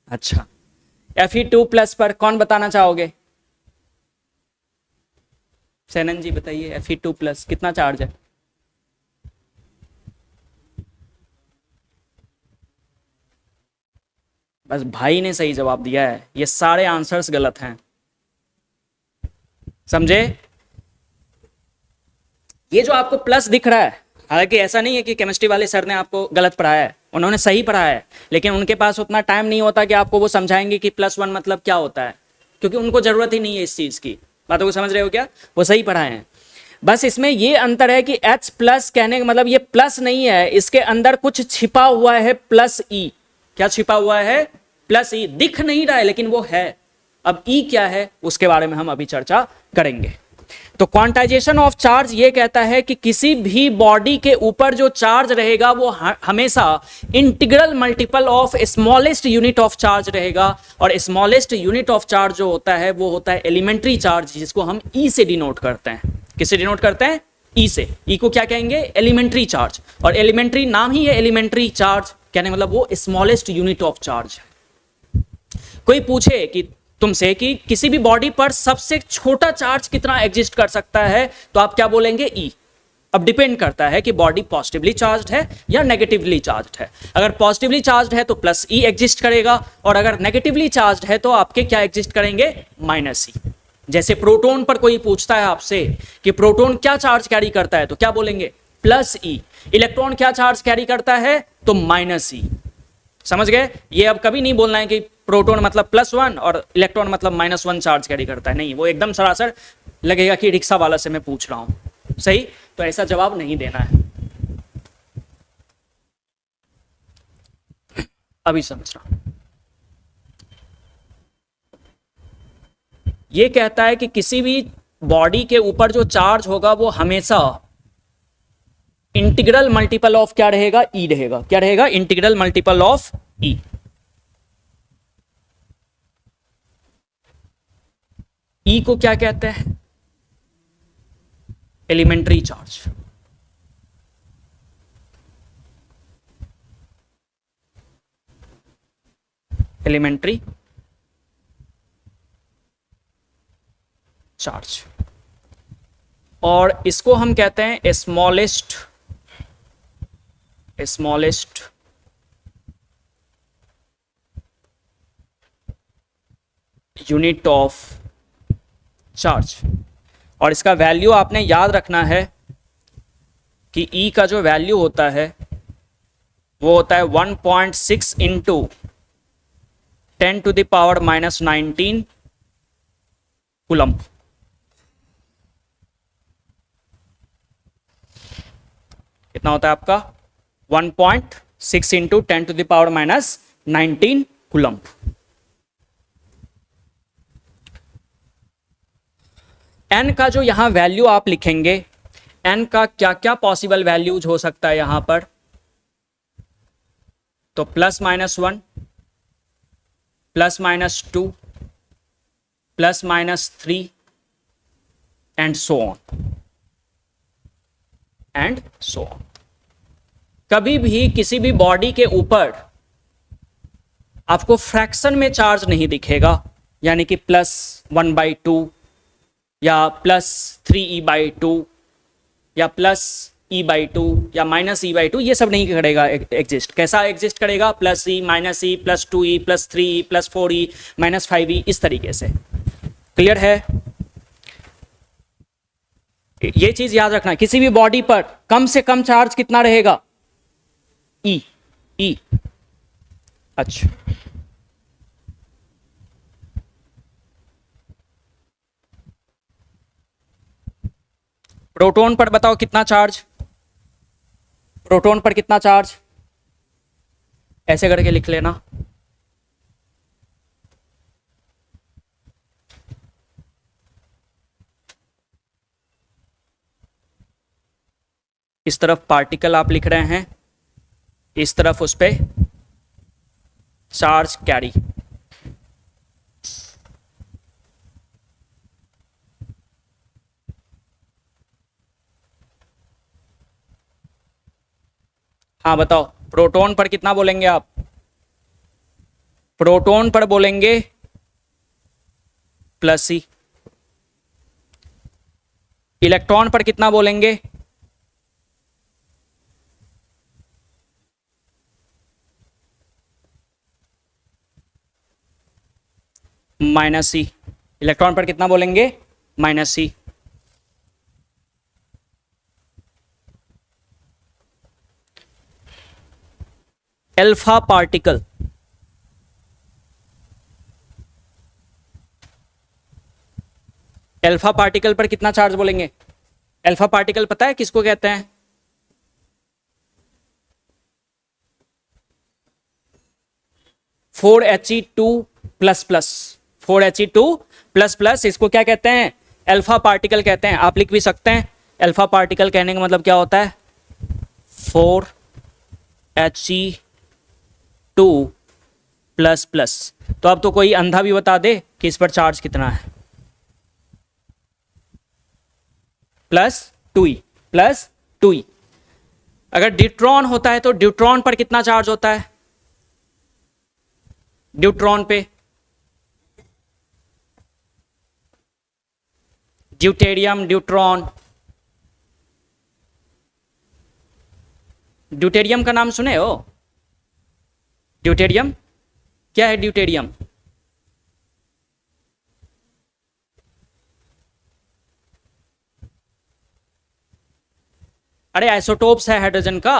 अच्छा, Fe2+ पर कौन बताना चाहोगे? सैनन जी बताइए, Fe2+ कितना चार्ज है? बस भाई ने सही जवाब दिया है, ये सारे आंसर्स गलत हैं, समझे? ये जो आपको प्लस दिख रहा है, हालांकि ऐसा नहीं है कि केमिस्ट्री वाले सर ने आपको गलत पढ़ाया है, उन्होंने सही पढ़ाया है, लेकिन उनके पास उतना टाइम नहीं होता कि आपको वो समझाएंगे कि +1 मतलब क्या होता है, क्योंकि उनको जरूरत ही नहीं है इस चीज की। बातों को समझ रहे हो क्या? वो सही पढ़ाए हैं। बस इसमें ये अंतर है कि H+ कहने का मतलब ये प्लस नहीं है, इसके अंदर कुछ छिपा हुआ है +E। क्या छिपा हुआ है? +E। दिख नहीं रहा है लेकिन वो है। अब E क्या है उसके बारे में हम अभी चर्चा करेंगे। तो क्वांटाइजेशन ऑफ चार्ज ये कहता है कि किसी भी बॉडी के ऊपर जो चार्ज रहेगा वो हमेशा integral multiple of smallest unit of charge रहेगा, और स्मॉलेस्ट यूनिट ऑफ चार्ज जो होता है वो होता है एलिमेंट्री चार्ज, जिसको हम E से डिनोट करते हैं। किससे डिनोट करते हैं? E से। E को क्या कहेंगे? Elementary charge. और एलिमेंट्री नाम ही है एलिमेंट्री चार्ज, कहने मतलब वो स्मॉलेस्ट यूनिट ऑफ चार्ज है। कोई पूछे कि तुमसे कि किसी भी बॉडी पर सबसे छोटा चार्ज कितना एग्जिस्ट कर सकता है, तो आप क्या बोलेंगे? E। अब डिपेंड करता है कि बॉडी पॉजिटिवली चार्ज्ड है या नेगेटिवली चार्ज्ड है। अगर पॉजिटिवली चार्ज्ड है तो +E एग्जिस्ट करेगा, और अगर नेगेटिवली चार्ज्ड है तो आपके क्या एग्जिस्ट करेंगे? -E। जैसे प्रोटॉन पर कोई पूछता है आपसे कि प्रोटॉन क्या चार्ज कैरी करता है, तो क्या बोलेंगे? +E। इलेक्ट्रॉन क्या चार्ज कैरी करता है? तो -E। समझ गए? ये अब कभी नहीं बोलना है कि प्रोटॉन मतलब +1 और इलेक्ट्रॉन मतलब -1 चार्ज कैरी करता है, नहीं, वो एकदम सरासर लगेगा कि रिक्शा वाला से मैं पूछ रहा हूं। सही? तो ऐसा जवाब नहीं देना है। अभी समझ रहा हूं। ये कहता है कि किसी भी बॉडी के ऊपर जो चार्ज होगा वो हमेशा इंटीग्रल मल्टीपल ऑफ क्या रहेगा? E रहेगा। क्या रहेगा? Integral multiple of E। E को क्या कहते हैं? Elementary charge. Elementary charge. और इसको हम कहते हैं स्मॉलेस्ट यूनिट ऑफ चार्ज। और इसका वैल्यू आपने याद रखना है कि E का जो वैल्यू होता है वो होता है 1.6 इंटू 10⁻⁻19 कूलम। कितना होता है आपका? 1.6 इंटू 10⁻⁻19 कूलम। एन का जो यहाँ वैल्यू आप लिखेंगे, एन का क्या क्या पॉसिबल वैल्यूज हो सकता है यहाँ पर, तो +-1, +-2, +-3 एंड सो ऑन। कभी भी किसी भी बॉडी के ऊपर आपको फ्रैक्शन में चार्ज नहीं दिखेगा, यानी कि +1/2 या +3e/2 या +e/2 या -e/2, ये सब नहीं करेगा एग्जिस्ट। कैसा एग्जिस्ट करेगा? +e, -e, +2e, +3e, +4e, -5e, इस तरीके से। क्लियर है? ये चीज याद रखना, किसी भी बॉडी पर कम से कम चार्ज कितना रहेगा? ई। अच्छा, प्रोटॉन पर बताओ कितना चार्ज? प्रोटॉन पर कितना चार्ज? ऐसे करके लिख लेना। इस तरफ पार्टिकल आप लिख रहे हैं, इस तरफ उस पे चार्ज कैरी। हाँ बताओ, प्रोटॉन पर कितना बोलेंगे आप? प्रोटॉन पर बोलेंगे +e। इलेक्ट्रॉन पर कितना बोलेंगे? -e। इलेक्ट्रॉन पर कितना बोलेंगे? -e। Alpha particle, alpha particle पर कितना चार्ज बोलेंगे? अल्फा पार्टिकल पता है किसको कहते हैं? (4He2++) 4He2++, इसको क्या कहते हैं? अल्फा पार्टिकल कहते हैं। आप लिख भी सकते हैं, अल्फा पार्टिकल कहने का मतलब क्या होता है? 4He2++। तो अब तो कोई अंधा भी बता दे कि इस पर चार्ज कितना है। +2E। अगर ड्यूट्रॉन होता है तो ड्यूट्रॉन पर कितना चार्ज होता है? ड्यूट्रॉन पे ड्यूटेरियम, ड्यूट्रॉन। ड्यूटेरियम का नाम सुने हो? ड्यूटेरियम क्या है? ड्यूटेरियम अरे आइसोटोप्स है हाइड्रोजन का।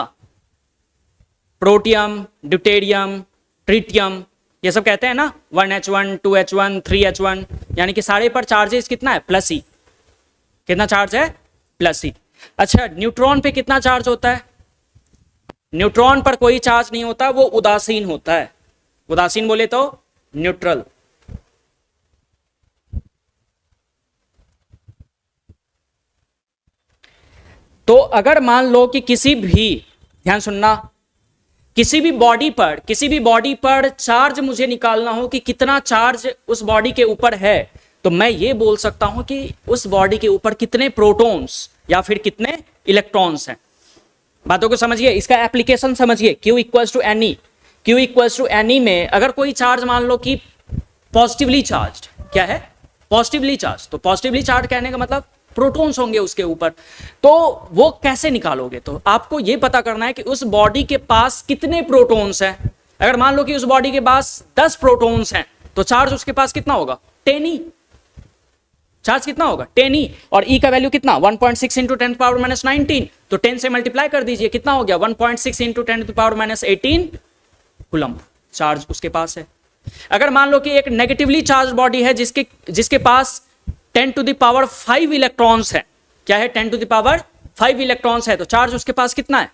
प्रोटियम, ड्यूटेरियम, ट्रिटियम, ये सब कहते हैं ना, 1H1, 2H1, 3H1, यानी कि सारे पर चार्जेस कितना है? +e। कितना चार्ज है? +e। अच्छा, न्यूट्रॉन पे कितना चार्ज होता है? न्यूट्रॉन पर कोई चार्ज नहीं होता, वो उदासीन होता है। उदासीन बोले तो न्यूट्रल। तो अगर मान लो कि किसी भी, ध्यान सुनना, किसी भी बॉडी पर चार्ज मुझे निकालना हो कि कितना चार्ज उस बॉडी के ऊपर है, तो मैं ये बोल सकता हूं कि उस बॉडी के ऊपर कितने प्रोटॉन्स या फिर कितने इलेक्ट्रॉन्स हैं। बातों को समझिए, इसका एप्लीकेशन समझिए। Q equals to n e. Q equals to n e में अगर कोई चार्ज मान लो कि पॉजिटिवली चार्ज, क्या है? Positively charge. तो पॉजिटिवली चार्ज कहने का मतलब प्रोटॉन्स होंगे उसके ऊपर, तो वो कैसे निकालोगे? तो आपको ये पता करना है कि उस बॉडी के पास कितने प्रोटॉन्स हैं। अगर मान लो कि उस बॉडी के पास 10 प्रोटॉन्स हैं, तो चार्ज उसके पास कितना होगा? 10e। चार्ज कितना होगा? 10e। और E का वैल्यू कितना? 1.6 इंटू 10⁻⁻19। तो 10 से मल्टीप्लाई कर दीजिए, कितना हो गया? 1.6 इंटू 10⁻18 कूलम्ब चार्ज उसके पास है। अगर मान लो कि एक नेगेटिवली चार्ज बॉडी है जिसके पास 10⁵ इलेक्ट्रॉन्स है। क्या है? 10⁵ इलेक्ट्रॉन्स है, तो चार्ज उसके पास कितना है?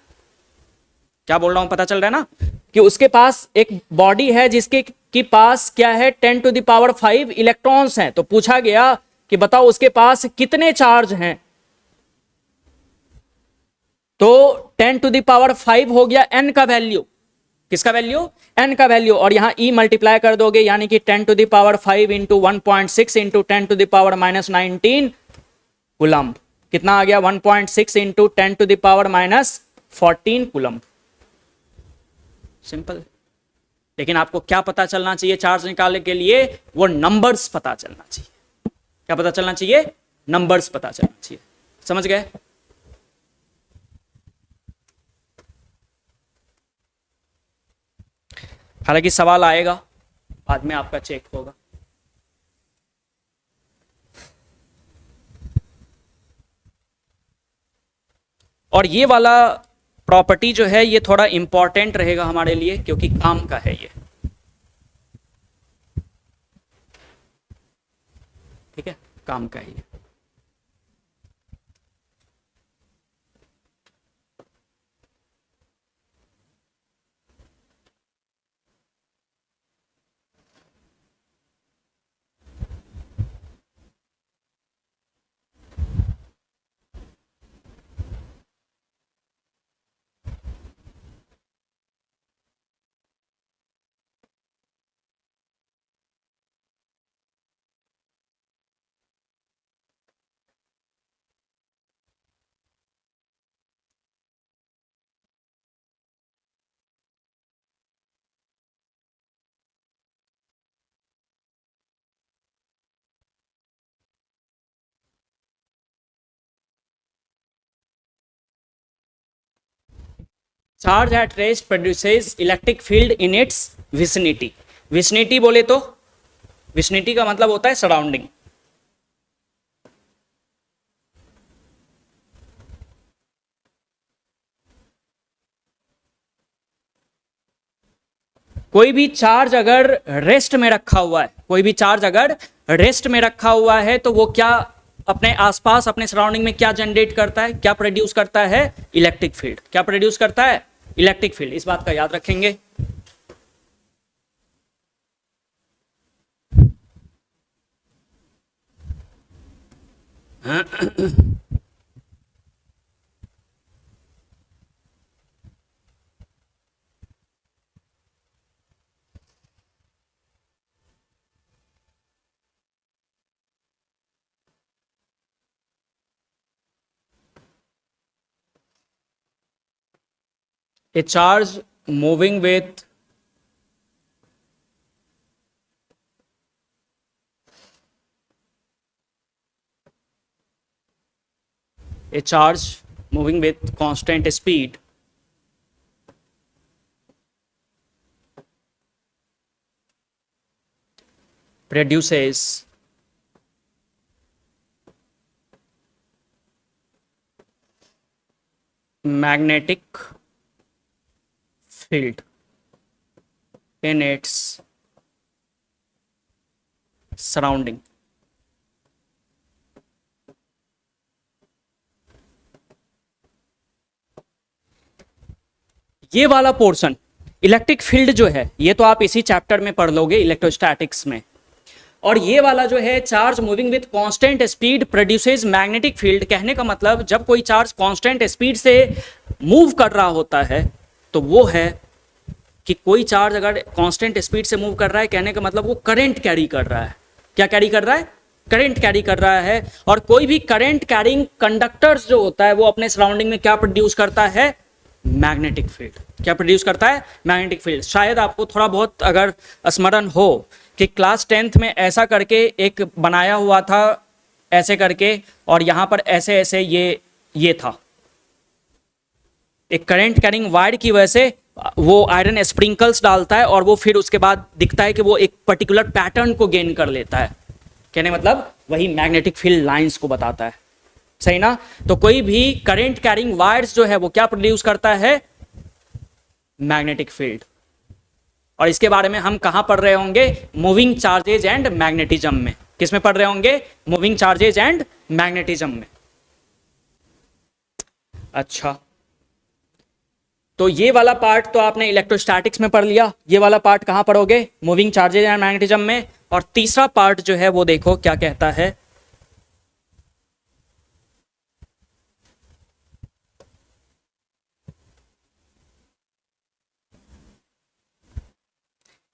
क्या बोल रहा हूं, पता चल रहा है ना? कि उसके पास एक बॉडी है जिसके पास क्या है? 10⁵ इलेक्ट्रॉन्स हैं। तो पूछा गया कि बताओ उसके पास कितने चार्ज हैं, तो 10⁵ हो गया n का वैल्यू, किसका वैल्यू, n का वैल्यू, और यहां e मल्टीप्लाई कर दोगे यानी कि 10⁵ इंटू 1.6 इंटू 10⁻⁻19 कूलम, कितना आ गया 1.6 इंटू 10⁻⁻14 कूलम। सिंपल। लेकिन आपको क्या पता चलना चाहिए चार्ज निकालने के लिए, वो नंबर्स पता चलना चाहिए। क्या पता चलना चाहिए, नंबर्स पता चलना चाहिए। समझ गए। हालांकि सवाल आएगा बाद में, आपका चेक होगा। और ये वाला प्रॉपर्टी जो है ये थोड़ा इंपॉर्टेंट रहेगा हमारे लिए, क्योंकि काम का है ये। ठीक है, काम का है ये। Charge at rest produces electric field in its vicinity. Vicinity बोले तो, विसिनिटी का मतलब होता है सराउंडिंग। कोई भी चार्ज अगर रेस्ट में रखा हुआ है, कोई भी चार्ज अगर रेस्ट में रखा हुआ है, तो वो क्या अपने आसपास, अपने सराउंडिंग में क्या जनरेट करता है, क्या प्रोड्यूस करता है, इलेक्ट्रिक फील्ड। क्या प्रोड्यूस करता है, इलेक्ट्रिक फील्ड। इस बात का याद रखेंगे। A charge moving with constant speed produces magnetic field in its surrounding। ये वाला पोर्शन इलेक्ट्रिक फील्ड जो है, ये तो आप इसी चैप्टर में पढ़ लोगे इलेक्ट्रोस्टैटिक्स में। और ये वाला जो है charge moving with constant speed produces magnetic field, कहने का मतलब जब कोई चार्ज कांस्टेंट स्पीड से मूव कर रहा होता है, तो वो है कि कोई चार्ज अगर कांस्टेंट स्पीड से मूव कर रहा है, कहने का मतलब वो करंट कैरी कर रहा है। क्या कैरी कर रहा है, करंट कैरी कर रहा है। और कोई भी करंट कैरिंग कंडक्टर्स जो होता है, वो अपने सराउंडिंग में क्या प्रोड्यूस करता है, मैग्नेटिक फील्ड। क्या प्रोड्यूस करता है, मैग्नेटिक फील्ड। शायद आपको थोड़ा बहुत अगर स्मरण हो कि क्लास 10th में ऐसा करके एक बनाया हुआ था, ऐसे करके, और यहां पर ऐसे ऐसे ये था, एक करंट कैरिंग वायर की वजह से वो आयरन स्प्रिंकल्स डालता है, और वो फिर उसके बाद दिखता है कि वो एक पर्टिकुलर पैटर्न को गेन कर लेता है। कहने मतलब वही मैग्नेटिक फील्ड लाइंस को बताता है, सही ना। तो कोई भी करंट कैरिंग वायर्स जो है वो क्या प्रोड्यूस करता है, मैग्नेटिक फील्ड। और इसके बारे में हम कहां पढ़ रहे होंगे, मूविंग चार्जेज एंड मैग्नेटिज्म में। किस में पढ़ रहे होंगे, मूविंग चार्जेज एंड मैग्नेटिज्म में। अच्छा, तो ये वाला पार्ट तो आपने इलेक्ट्रोस्टैटिक्स में पढ़ लिया। ये वाला पार्ट कहां पढ़ोगे, मूविंग चार्जेज एंड मैग्नेटिज्म में। और तीसरा पार्ट जो है वो देखो क्या कहता है,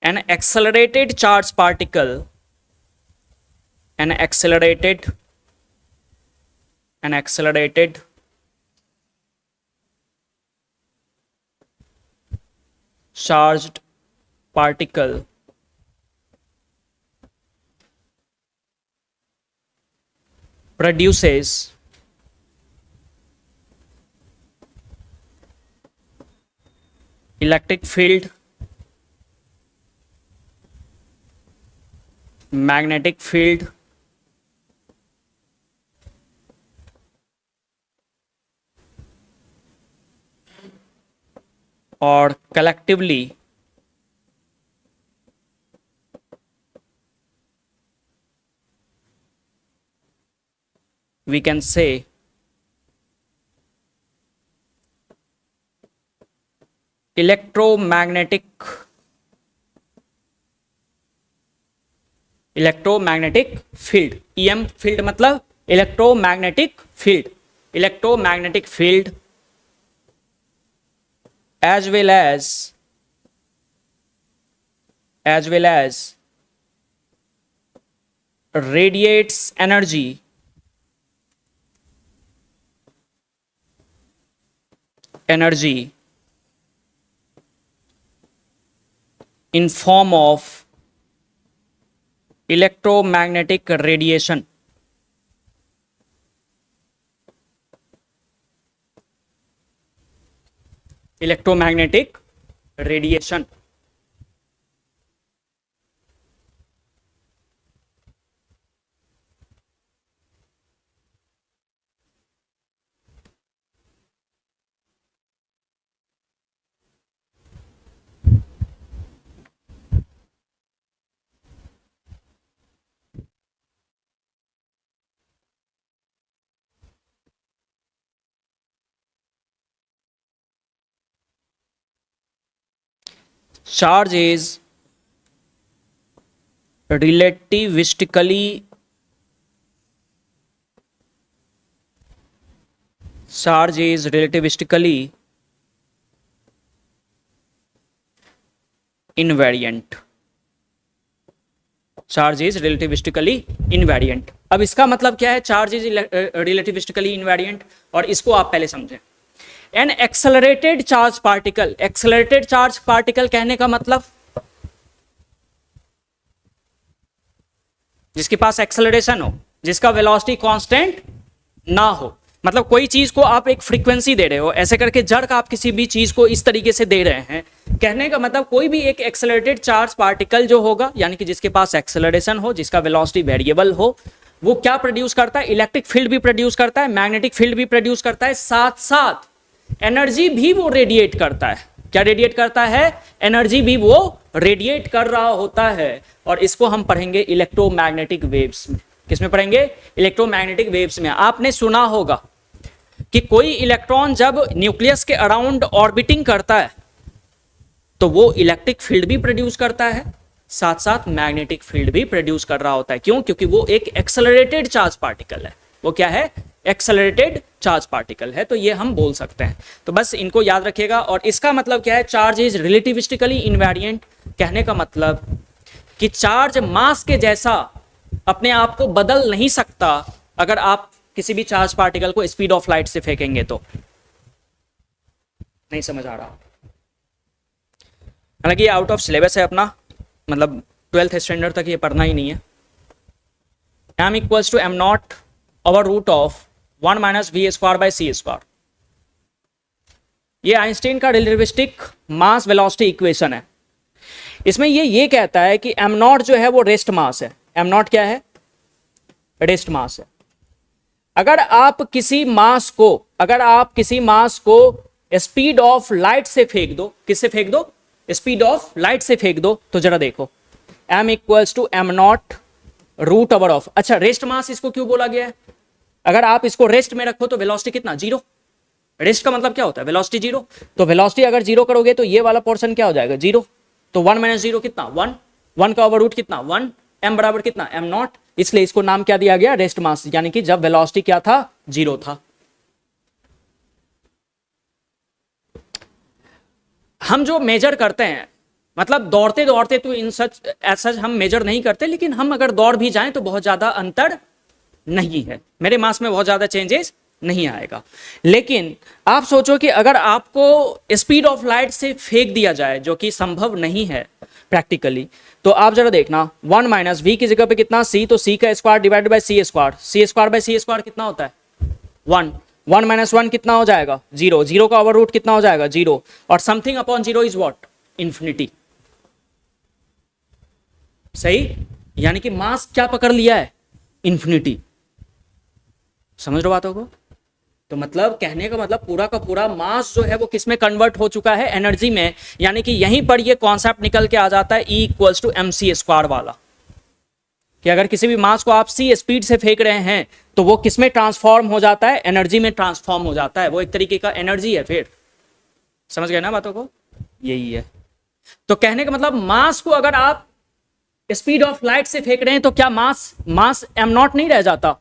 An accelerated charged particle, an accelerated charged particle produces electric field, magnetic field, or collectively we can say electromagnetic field. EM field मतलब electromagnetic field as well as radiates energy in form of electromagnetic radiation. Electromagnetic radiation. Charge is relativistically invariant. Charge is relativistically invariant. अब इसका मतलब क्या है, charge is relativistically invariant, और इसको आप पहले समझें. N accelerated charge particle, accelerated charge particle कहने का मतलब जिसके पास एक्सेलरेशन हो, जिसका वेलोसिटी कांस्टेंट ना हो. मतलब कोई चीज को आप एक फ्रीक्वेंसी दे रहे हो, ऐसे करके जड़ का आप किसी भी चीज को इस तरीके से दे रहे हैं. कहने का मतलब कोई भी एक एक्सेलरेटेड चार्ज पार्टिकल जो होगा, यानी कि जिसके पास एक्सेलरेशन हो, जिसका वेलोसिटी वेरिएबल हो, वो क्या प्रोड्यूस करता है, इलेक्ट्रिक फील्ड भी प्रोड्यूस करता है, मैग्नेटिक फील्ड भी प्रोड्यूस करता है, साथ साथ एनर्जी भी वो रेडिएट करता है. क्या रेडिएट करता है, एनर्जी भी वो रेडिएट कर रहा होता है. और इसको हम पढ़ेंगे इलेक्ट्रोमैग्नेटिक वेव्स में. किसमें पढ़ेंगे, इलेक्ट्रोमैग्नेटिक वेव्स में. आपने सुना होगा कि कोई इलेक्ट्रॉन जब न्यूक्लियस के अराउंड ऑर्बिटिंग करता है तो वो इलेक्ट्रिक फील्ड भी प्रोड्यूस करता है, साथ साथ मैग्नेटिक फील्ड भी प्रोड्यूस कर रहा होता है. क्यों, क्योंकि वो एक एक्सेलरेटेड चार्ज पार्टिकल है. वो क्या है, एक्सेलरेटेड चार्ज पार्टिकल है. तो ये हम बोल सकते हैं. तो बस इनको याद रखिएगा. और इसका मतलब क्या है, चार्ज इज रिलेटिविस्टिकली इनवेरिएंट. कहने का मतलब कि चार्ज मास के जैसा अपने आप को बदल नहीं सकता अगर आप किसी भी चार्ज पार्टिकल को स्पीड ऑफ लाइट से फेंकेंगे तो. नहीं समझ आ रहा, हालांकि ये आउट ऑफ सिलेबस है अपना, मतलब 12th स्टैंडर्ड तक ये पढ़ना ही नहीं है. m equals to m naught over root of 1 minus v square by c square. ये आइंस्टीन का रिलेटिविस्टिक मास वेलोसिटी इक्वेशन है. इसमें ये कहता है कि m नॉट जो है वो रेस्ट मास है. m नॉट क्या है, रेस्ट मास है. अगर आप किसी मास को स्पीड ऑफ लाइट से फेंक दो, किससे फेंक दो, स्पीड ऑफ लाइट से फेंक दो, तो जरा देखो m equals to m naught root over of. अच्छा, रेस्ट मास इसको क्यों बोला गया है, अगर आप इसको रेस्ट में रखो तो वेलोसिटी कितना, जीरो. रेस्ट का मतलब क्या होता है, वेलोसिटी जीरो. तो वेलोसिटी अगर जीरो करोगे तो ये वाला पोर्शन क्या हो जाएगा, जीरो. तो 1 माइनस जीरो कितना, 1. 1 का ओवर रूट कितना, 1. m बराबर कितना, m नॉट. इसलिए इसको नाम क्या दिया गया, रेस्ट मास, यानी कि जब वेलोसिटी क्या था, जीरो था. हम जो मेजर करते हैं, मतलब दौड़ते दौड़ते तो इन सच ऐसा हम मेजर नहीं करते, लेकिन हम अगर दौड़ भी जाएं तो बहुत ज्यादा अंतर नहीं है, मेरे मास में बहुत ज्यादा चेंजेस नहीं आएगा। लेकिन आप सोचो कि अगर आपको स्पीड ऑफ लाइट से फेंक दिया जाए, जो कि संभव नहीं है प्रैक्टिकली, तो आप जरा देखना 1 माइनस वी की जगह पे कितना c, तो c का square divide by c square, c square by c square कितना होता है 1, 1 माइनस 1 कितना हो जाएगा 0, 0 का ओवर रूट कितना हो जाएगा 0, और something upon 0 is what infinity. सही, यानी कि मास क्या पकड़ लिया है इंफिनिटी। समझ रहे हो बातों को? तो मतलब कहने का मतलब पूरा का पूरा मास जो है वो किस में कन्वर्ट हो चुका है, एनर्जी में। यानी कि यहीं पर ये कॉन्सेप्ट निकल के आ जाता है E equals to mc square वाला, कि अगर किसी भी मास को आप c स्पीड से फेंक रहे हैं तो वो किस में ट्रांसफॉर्म हो जाता है, एनर्जी में ट्रांसफॉर्म हो जाता है। वो एक तरीके का एनर्जी है। फिर समझ गए ना बातों को? यही है। तो कहने का मतलब मास को अगर आप स्पीड ऑफ लाइट से फेंक रहे हैं तो क्या मास एम नॉट नहीं रह जाता,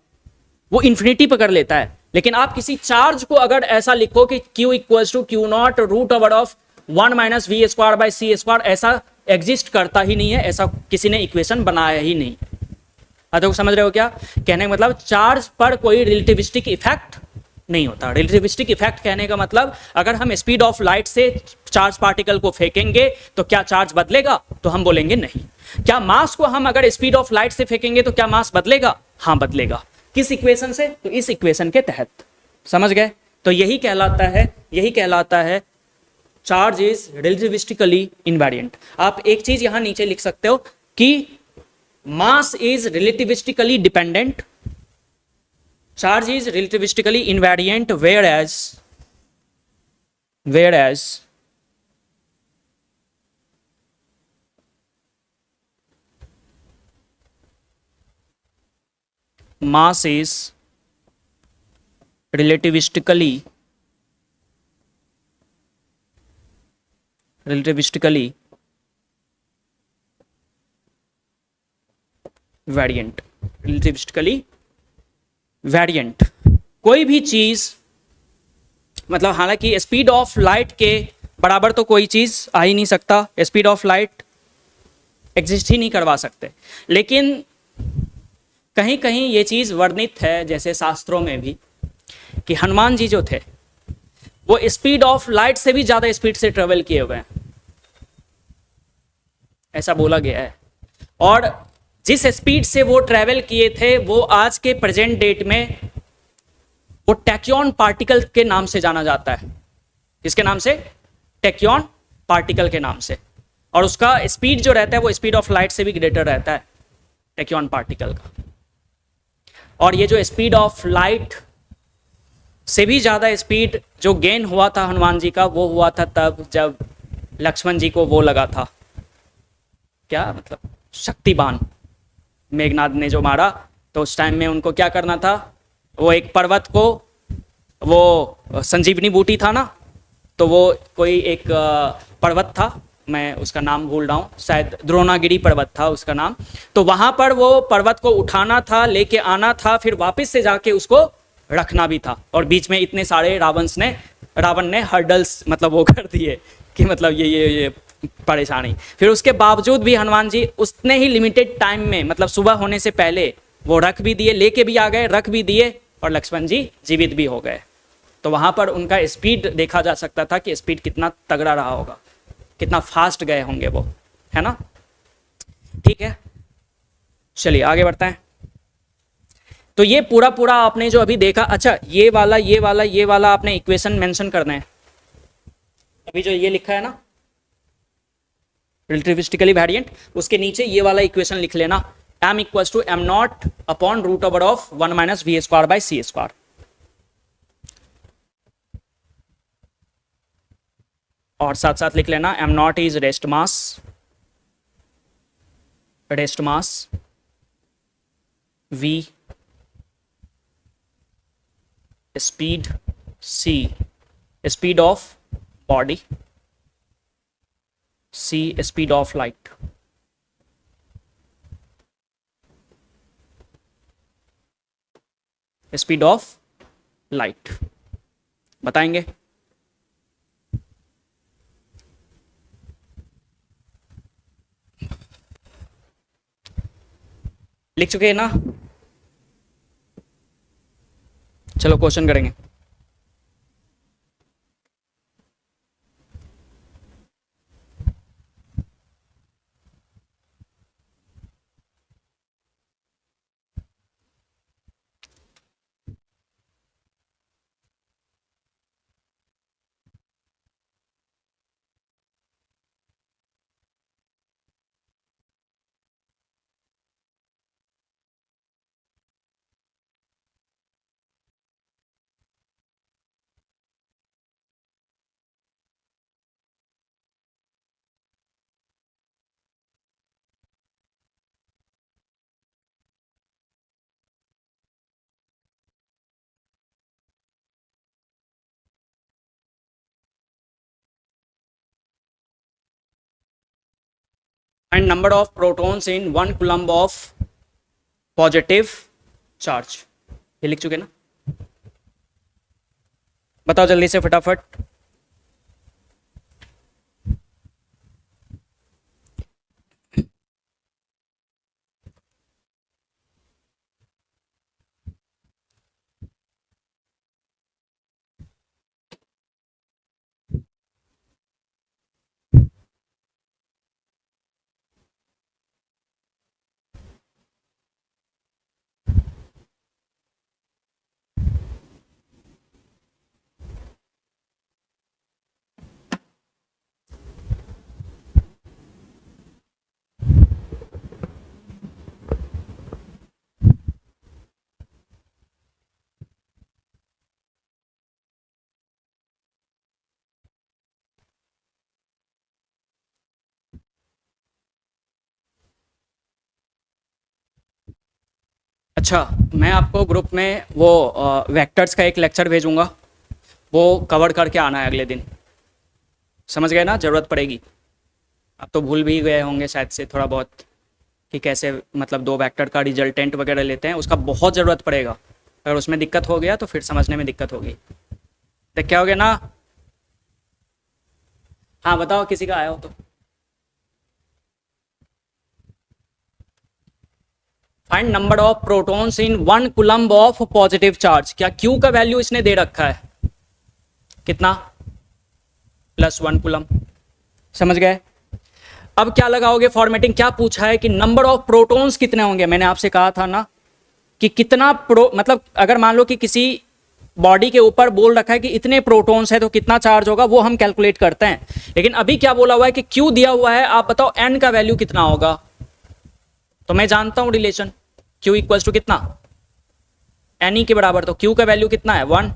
वो इंफिनिटी पकड़ लेता है। लेकिन आप किसी चार्ज को अगर ऐसा लिखो कि Q equals to Q naught root over of 1 minus v square by c square, ऐसा एग्जिस्ट करता ही नहीं है, ऐसा किसी ने इक्वेशन बनाया ही नहीं। तो समझ रहे हो क्या कहने का मतलब? चार्ज पर कोई रिलेटिविस्टिक इफेक्ट नहीं होता। रिलेटिविस्टिक इफेक्ट कहने का मतलब अगर हम स्पीड ऑफ लाइट से चार्ज पार्टिकल को फेंकेंगे तो क्या चार्ज बदलेगा, तो हम बोलेंगे नहीं। क्या मास को हम अगर स्पीड ऑफ लाइट से फेंकेंगे तो क्या मास बदलेगा? हाँ बदलेगा। किस इक्वेशन से? तो इस इक्वेशन के तहत। समझ गए? तो यही कहलाता है चार्ज इज रिलेटिविस्टिकली इनवेरिएंट। आप एक चीज यहां नीचे लिख सकते हो कि mass is relativistically dependent, charge is relativistically invariant, whereas mass is relativistically variant, relativistically variant. कोई भी चीज मतलब, हालांकि स्पीड ऑफ लाइट के बराबर तो कोई चीज आ ही नहीं सकता, स्पीड ऑफ लाइट एग्जिस्ट ही नहीं करवा सकते, लेकिन कहीं कहीं ये चीज वर्णित है, जैसे शास्त्रों में भी, कि हनुमान जी जो थे वो स्पीड ऑफ लाइट से भी ज्यादा स्पीड से ट्रेवल किए हुए हैं, ऐसा बोला गया है। और जिस स्पीड से वो ट्रेवल किए थे वो आज के प्रेजेंट डेट में वो टैक्योन पार्टिकल के नाम से जाना जाता है। किसके नाम से? टैक्योन पार्टिकल के नाम से। और उसका स्पीड जो रहता है वो स्पीड ऑफ लाइट से भी ग्रेटर रहता है, टैक्योन पार्टिकल का। और ये जो स्पीड ऑफ लाइट से भी ज्यादा स्पीड जो गेन हुआ था हनुमान जी का, वो हुआ था तब जब लक्ष्मण जी को वो लगा था, क्या मतलब, शक्तिबाण मेघनाथ ने जो मारा। तो उस टाइम में उनको क्या करना था, वो एक पर्वत को, वो संजीवनी बूटी था ना, तो वो कोई एक पर्वत था, मैं उसका नाम भूल रहा हूँ, शायद द्रोणागिरी पर्वत था उसका नाम। तो वहां पर वो पर्वत को उठाना था, लेके आना था, फिर वापस से जाके उसको रखना भी था। और बीच में इतने सारे रावण ने हर्डल्स मतलब वो कर दिए कि मतलब ये परेशानी। फिर उसके बावजूद भी हनुमान जी उतने ही लिमिटेड टाइम में, मतलब सुबह होने से पहले वो रख भी दिए, लेके भी आ गए, रख भी दिए, और लक्ष्मण जी जीवित भी हो गए। तो वहां पर उनका स्पीड देखा जा सकता था कि स्पीड कितना तगड़ा रहा होगा, कितना फास्ट गए होंगे वो, है ना? ठीक है, चलिए आगे बढ़ते हैं। तो ये पूरा आपने जो अभी देखा, अच्छा ये वाला आपने इक्वेशन मेंशन करना है। अभी जो ये लिखा है ना रिलेटिविस्टिकली वेरिएंट, उसके नीचे ये वाला इक्वेशन लिख लेना, m equals to m naught upon root over of 1 minus v square by c square. और साथ साथ लिख लेना m naught is rest mass v speed c speed of body, c speed of light. Speed of light बताएंगे। लिख चुके हैं ना? चलो क्वेश्चन करेंगे। And number of protons in 1 coulomb of positive charge. ये लिख चुके ना? बताओ जल्दी से फटाफट। अच्छा, मैं आपको ग्रुप में वो वेक्टर्स का एक लेक्चर भेजूंगा, वो कवर करके आना है अगले दिन। समझ गए ना? ज़रूरत पड़ेगी। अब तो भूल भी गए होंगे शायद से थोड़ा बहुत कि कैसे मतलब दो वेक्टर का रिजल्टेंट वगैरह लेते हैं, उसका बहुत ज़रूरत पड़ेगा। अगर उसमें दिक्कत हो गया तो फिर समझने में दिक्कत होगी। देख क्या हो गया ना? हाँ बताओ, किसी का आया हो तो। Find number of protons in 1 coulomb of positive charge. क्या क्यू का वैल्यू इसने दे रखा है? कितना? +1 कूलम्ब। समझ गए? अब क्या लगाओगे फॉर्मेटिंग? क्या पूछा है कि नंबर ऑफ प्रोटॉन्स कितने होंगे। मैंने आपसे कहा था ना कि कितना मतलब अगर मान लो कि किसी बॉडी के ऊपर बोल रखा है कि इतने प्रोटॉन्स है तो कितना चार्ज होगा, वो हम कैलकुलेट करते हैं। लेकिन अभी क्या बोला हुआ है कि क्यू दिया हुआ है, आप बताओ एन का वैल्यू कितना होगा। तो मैं जानता हूं रिलेशन, क्यू इक्वल्स टू कितना, एन ई के बराबर। तो क्यू का वैल्यू कितना है? 1।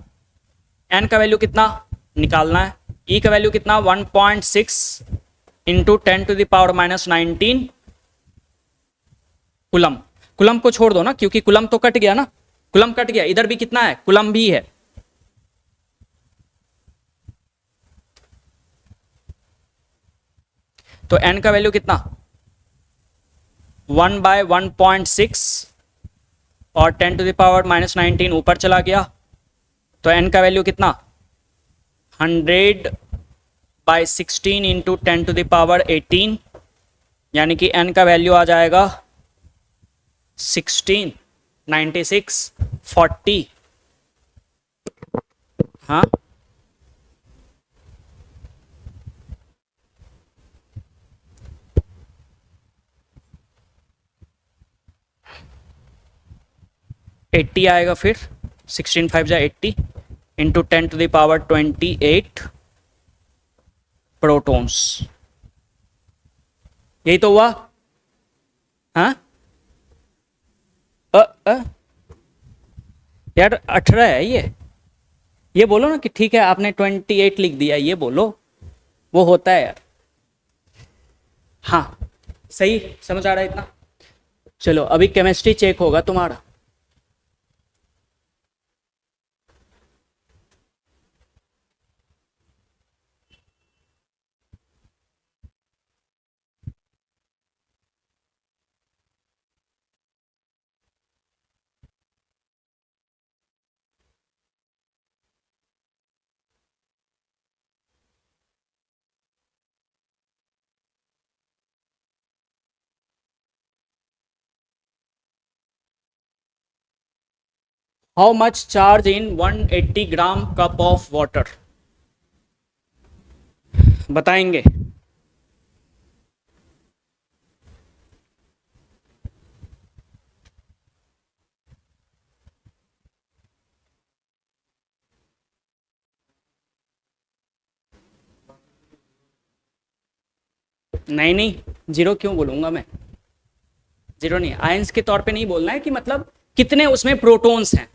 एन का वैल्यू कितना निकालना है? ई का वैल्यू कितना? 1.6 इंटू 10⁻⁻19 कुलम। कुलम को छोड़ दो ना, क्योंकि कुलम तो कट गया ना। कुलम कट गया, इधर भी कितना है? कुलम भी है। तो एन का वैल्यू कितना? 1/1.6 और 10⁻⁻19 ऊपर चला गया। तो एन का वैल्यू कितना? 100/16 इंटू 10⁻18, यानी कि एन का वैल्यू आ जाएगा 16, 96, 40। हाँ, एट्टी आएगा फिर। 16 5 जा 80 इंटू 10⁻28 प्रोटॉन्स। यही तो हुआ। हाँ अ यार 18 है ये बोलो ना कि ठीक है आपने 28 लिख दिया, ये बोलो। वो होता है यार। हाँ सही, समझ आ रहा है इतना? चलो अभी केमिस्ट्री चेक होगा तुम्हारा। How much charge in 180 gram cup of water, बताएंगे? नहीं नहीं, जीरो क्यों बोलूंगा मैं? जीरो नहीं, आयंस के तौर पे नहीं बोलना है कि मतलब कितने उसमें प्रोटॉन्स हैं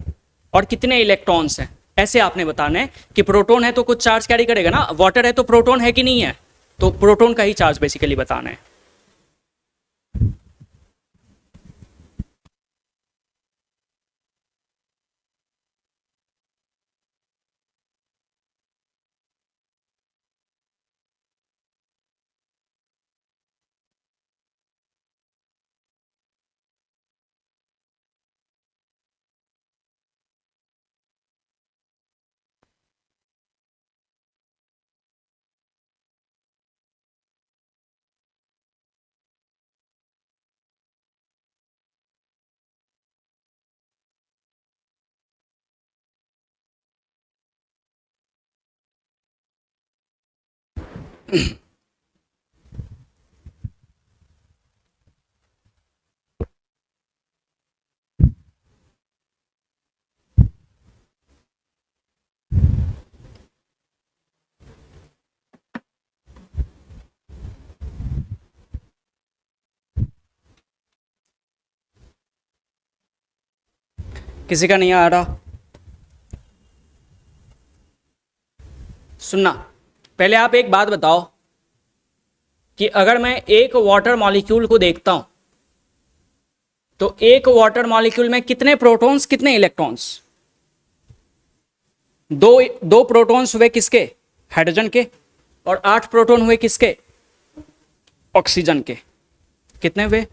और कितने इलेक्ट्रॉन्स हैं, ऐसे आपने बताना है कि प्रोटॉन है तो कुछ चार्ज कैरी करेगा ना, वाटर है तो प्रोटॉन है कि नहीं है, तो प्रोटॉन का ही चार्ज बेसिकली बताना है। किसी का नहीं आ रहा? सुनना, पहले आप एक बात बताओ कि अगर मैं एक वाटर मॉलिक्यूल को देखता हूं तो एक वाटर मॉलिक्यूल में कितने प्रोटॉन्स कितने इलेक्ट्रॉन्स? दो दो प्रोटॉन्स हुए किसके? हाइड्रोजन के। और 8 प्रोटॉन हुए किसके? ऑक्सीजन के। कितने हुए?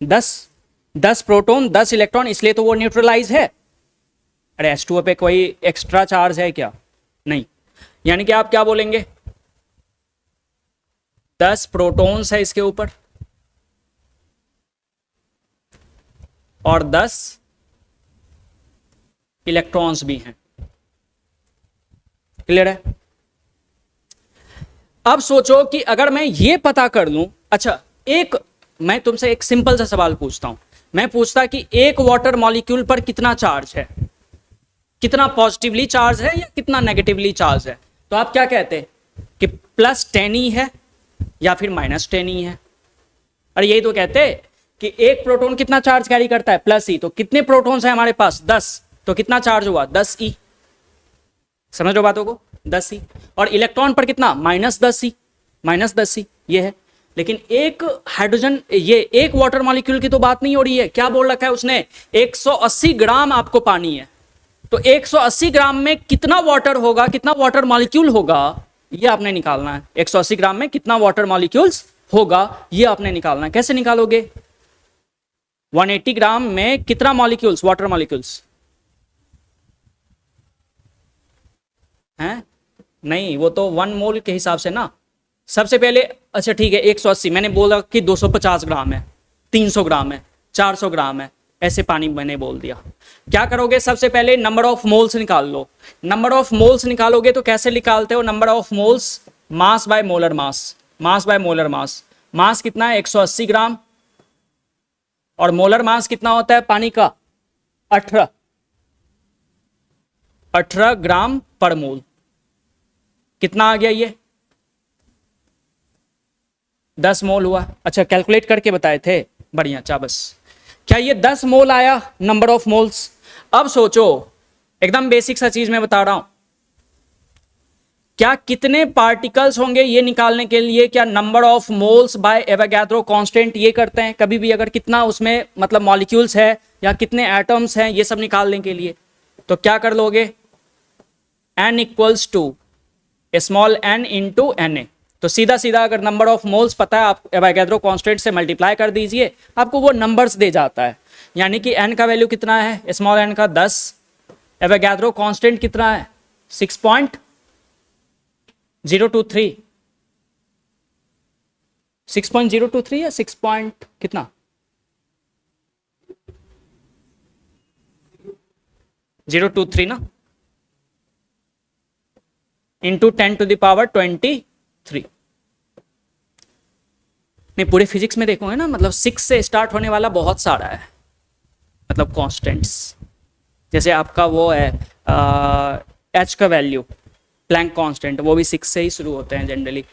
10। 10 प्रोटॉन 10 इलेक्ट्रॉन, इसलिए तो वो न्यूट्रलाइज है। अरे H2O पे कोई एक्स्ट्रा चार्ज है क्या? नहीं। यानी कि आप क्या बोलेंगे? 10 प्रोटॉन्स है इसके ऊपर और 10 इलेक्ट्रॉन्स भी हैं। क्लियर है? अब सोचो कि अगर मैं ये पता कर लूं, अच्छा एक, मैं तुमसे एक सिंपल सा सवाल पूछता हूं, मैं पूछता कि एक वाटर मॉलिक्यूल पर कितना चार्ज है, कितना पॉजिटिवली चार्ज है या कितना नेगेटिवली चार्ज है, तो आप क्या कहते कि +10 ही है या फिर -10 ही है? अरे यही तो कहते कि एक प्रोटॉन कितना चार्ज कैरी करता है? +E। तो कितने प्रोटॉन्स हैं हमारे पास? 10। तो कितना चार्ज हुआ? 10E। समझ लो बातों को, 10E। और इलेक्ट्रॉन पर कितना? -10E। -10E ये है। लेकिन एक हाइड्रोजन, ये एक वाटर मॉलिक्यूल की तो बात नहीं हो रही है। क्या बोल रखा है उसने? 180 ग्राम आपको पानी है, तो 180 ग्राम में कितना वाटर होगा, कितना वाटर मॉलिक्यूल होगा, ये आपने निकालना है। 180 ग्राम में कितना वाटर मॉलिक्यूल्स होगा, ये आपने निकालना है। कैसे निकालोगे? 180 ग्राम में कितना मॉलिक्यूल्स, वाटर मॉलिक्यूल्स हैं? नहीं, वो तो 1 मोल के हिसाब से ना। सबसे पहले, अच्छा ठीक है, 180, मैंने बोला कि 250 ग्राम है, 300 ग्राम है, 400 ग्राम है, ऐसे पानी मैंने बोल दिया। क्या करोगे? सबसे पहले नंबर ऑफ मोल्स निकाल लो। नंबर ऑफ मोल्स निकालोगे तो कैसे निकालते हो number of moles? Mass by molar mass. Mass by molar mass. Mass कितना है? 180 ग्राम। और मोलर मास कितना होता है पानी का? 18। 18 ग्राम पर मोल। कितना आ गया ये? 10 मोल हुआ। अच्छा कैलकुलेट करके बताए थे, बढ़िया चाबस। क्या ये 10 मोल आया नंबर ऑफ मोल्स? अब सोचो, एकदम बेसिक सा चीज मैं बता रहा हूं, क्या कितने पार्टिकल्स होंगे ये निकालने के लिए क्या number of moles bye Avogadro constant ये करते हैं कभी भी, अगर कितना उसमें मतलब मॉलिक्यूल्स है या कितने एटम्स हैं ये सब निकालने के लिए, तो क्या कर लोगे? n equals to small n into Na। तो सीधा सीधा अगर नंबर ऑफ मोल्स पता है, आप एवोगैड्रो कांस्टेंट से मल्टीप्लाई कर दीजिए, आपको वो नंबर्स दे जाता है। यानी कि n का वैल्यू कितना है? स्मॉल n का 10। एवोगैड्रो कांस्टेंट कितना है? 6.023। 6.023 या 6 कितना? 023 ना, इंटू 10⁻23। नहीं, पूरे फिजिक्स में देखोगे ना, मतलब 6 से स्टार्ट होने वाला बहुत सारा है, मतलब कॉन्स्टेंट्स। जैसे आपका वो है एच का वैल्यू, प्लैंक कांस्टेंट, वो भी 6 से ही शुरू होते हैं जनरली।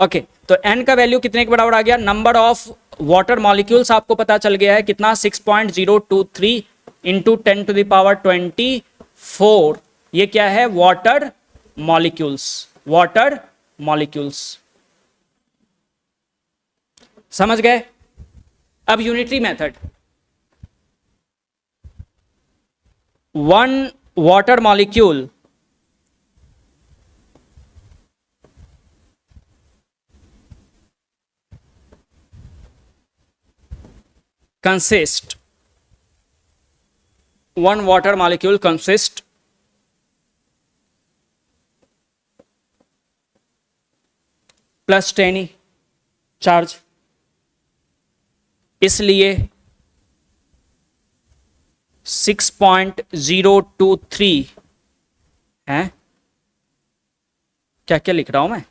ओके, तो एन का वैल्यू कितने के बराबर आ गया? नंबर ऑफ वाटर मॉलिक्यूल्स आपको पता चल गया है कितना, 6.023 इंटू 10⁻24। ये क्या है? Water molecules, water molecules. समझ गए? अब unitary method, 1 water molecule consist, 1 water molecule consist plus 10 charge, इसलिए 6.023 है। क्या क्या लिख रहा हूं मैं?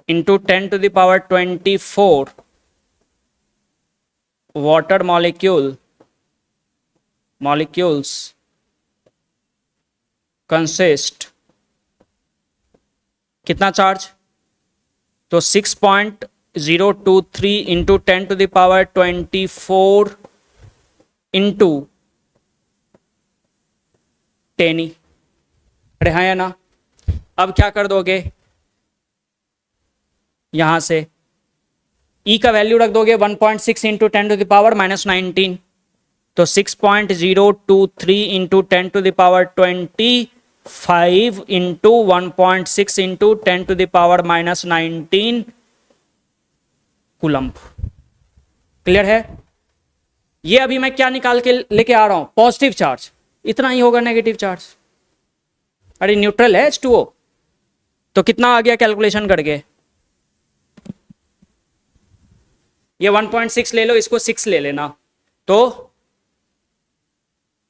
इंटू 10⁻24 वाटर मॉलिक्यूल्स कंसिस्ट, कितना चार्ज? तो 6.023 इंटू 10⁻24 इंटू 10। अरे हाँ या ना? अब क्या कर दोगे, यहां से E का वैल्यू रख दोगे 1.6 इंटू 10⁻⁻19, तो 6.023 into 10⁻25 into 1.6 into 10⁻⁻19 coulomb. Clear है? ये अभी मैं क्या निकाल के लेके आ रहा हूं? Positive charge. इतना ही होगा नेगेटिव चार्ज। अरे न्यूट्रल है H2O, तो कितना आ गया कैलकुलेशन करके? ये 1.6 ले लो, इसको 6 ले लेना, तो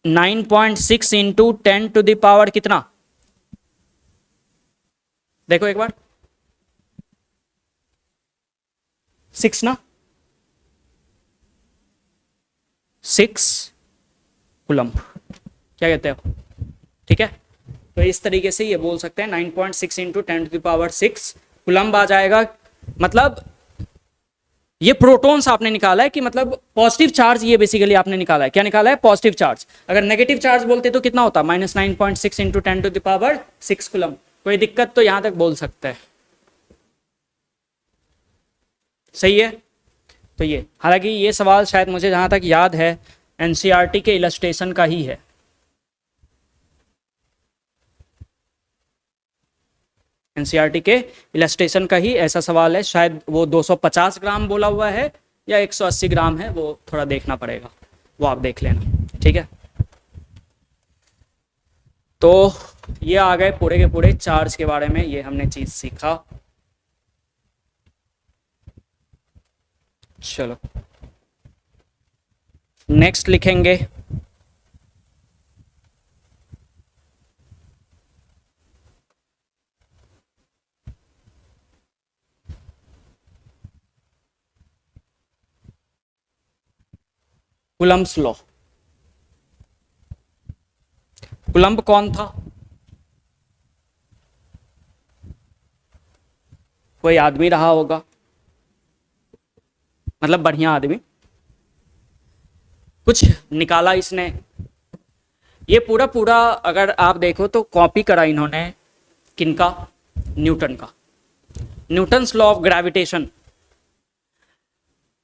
9.6 इंटू 10⁻, कितना? देखो एक बार, 6 ना, 6 कूलम्ब। क्या कहते हो? ठीक है, तो इस तरीके से ये बोल सकते हैं 9.6 इंटू 10⁻6 कूलम्ब आ जाएगा। मतलब ये प्रोटॉन्स आपने निकाला है कि मतलब पॉजिटिव चार्ज, ये बेसिकली आपने निकाला है। क्या निकाला है? Positive charge. अगर नेगेटिव चार्ज बोलते तो कितना होता? -9.6 इंटू 10⁻6 कूलम्ब। कोई दिक्कत तो यहां तक बोल सकते हैं। सही है? तो ये, हालांकि ये सवाल शायद मुझे जहां तक याद है एनसीईआरटी के इलस्ट्रेशन का ही है। एनसीईआरटी के इलस्ट्रेशन का ही ऐसा सवाल है, शायद वो 250 ग्राम बोला हुआ है या 180 ग्राम है, वो थोड़ा देखना पड़ेगा, वो आप देख लेना। ठीक है, तो ये आ गए पूरे के पूरे चार्ज के बारे में, ये हमने चीज सीखा। चलो नेक्स्ट लिखेंगे कूलम्ब्स लॉ। कूलम्ब कौन था? कोई आदमी रहा होगा, मतलब बढ़िया आदमी, कुछ निकाला इसने। ये पूरा पूरा अगर आप देखो तो कॉपी करा इन्होंने किनका? न्यूटन का, न्यूटन्स लॉ ऑफ ग्रेविटेशन।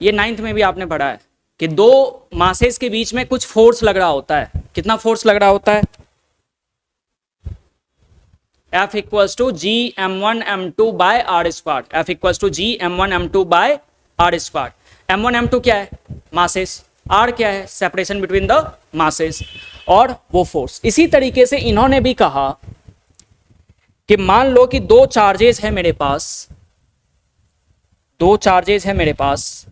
ये 9th में भी आपने पढ़ा है कि दो मासेस के बीच में कुछ फोर्स लग रहा होता है। कितना फोर्स लग रहा होता है? F equals to G m1 m2 by r square. F equals to G m1 m2 by r square. m1 m2 क्या है? मासेस। r क्या है? सेपरेशन बिटवीन द मासेस, और वो फोर्स। इसी तरीके से इन्होंने भी कहा कि मान लो कि दो चार्जेस है मेरे पास, दो चार्जेस है मेरे पास,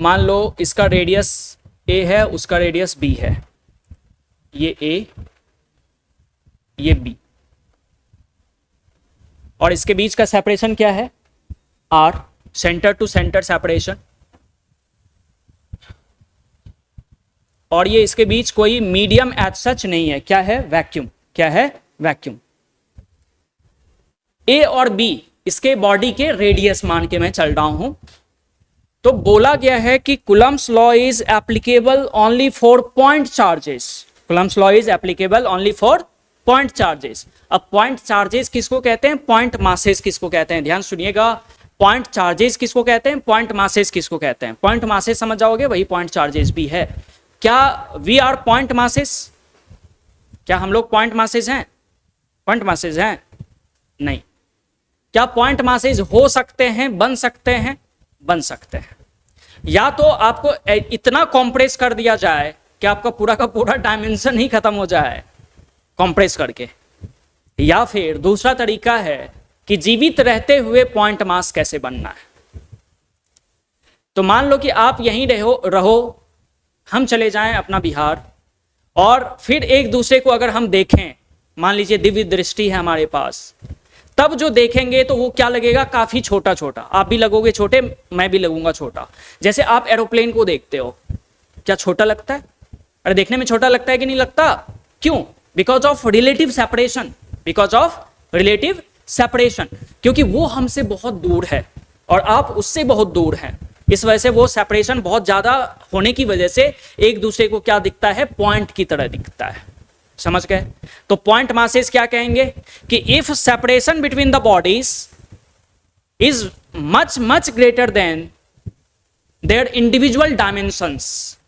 मान लो इसका रेडियस a है, उसका रेडियस b है, ये a ये b, और इसके बीच का सेपरेशन क्या है r, centre to centre separation, और ये इसके बीच कोई मीडियम एज सच नहीं है, क्या है, वैक्यूम, क्या है, वैक्यूम। ए और बी इसके बॉडी के रेडियस मान के मैं चल रहा हूं, तो बोला गया है कि Coulomb's law is applicable only for point charges, Coulomb's law is applicable only for point charges. अब पॉइंट चार्जेस किसको कहते हैं, पॉइंट मासेस किसको कहते हैं, ध्यान सुनिएगा, पॉइंट चार्जेस किसको कहते हैं, पॉइंट मासेस किसको कहते हैं। पॉइंट मासेस समझ जाओगे, वही पॉइंट चार्जेस भी है। क्या वी आर पॉइंट मासेस, क्या हम लोग पॉइंट मासेस हैं, पॉइंट मासेस हैं, नहीं। क्या पॉइंट मासेस हो सकते हैं, बन सकते हैं, बन सकते हैं। या तो आपको इतना कॉम्प्रेस कर दिया जाए कि आपका पूरा का पूरा डायमेंशन ही खत्म हो जाए कॉम्प्रेस करके, या फिर दूसरा तरीका है कि जीवित रहते हुए पॉइंट मास कैसे बनना है। तो मान लो कि आप यहीं रहो, हम चले जाएं अपना बिहार, और फिर एक दूसरे को अगर हम देखें, मान लीजिए दिव्य दृष्टि है हमारे पास, तब जो देखेंगे तो वो क्या लगेगा, काफी छोटा छोटा, आप भी लगोगे छोटे, मैं भी लगूंगा छोटा। जैसे आप एरोप्लेन को देखते हो, क्या छोटा लगता है, अरे देखने में छोटा लगता है कि नहीं लगता, क्यों, because of relative separation, because of relative separation, क्योंकि वो हमसे बहुत दूर है और आप उससे बहुत दूर हैं, इस वजह से वो सेपरेशन बहुत ज्यादा होने की वजह से एक दूसरे को क्या दिखता है, पॉइंट की तरह दिखता है। समझ गए। तो पॉइंट मासेस क्या कहेंगे कि if separation between the bodies is much much greater than their individual dimensions,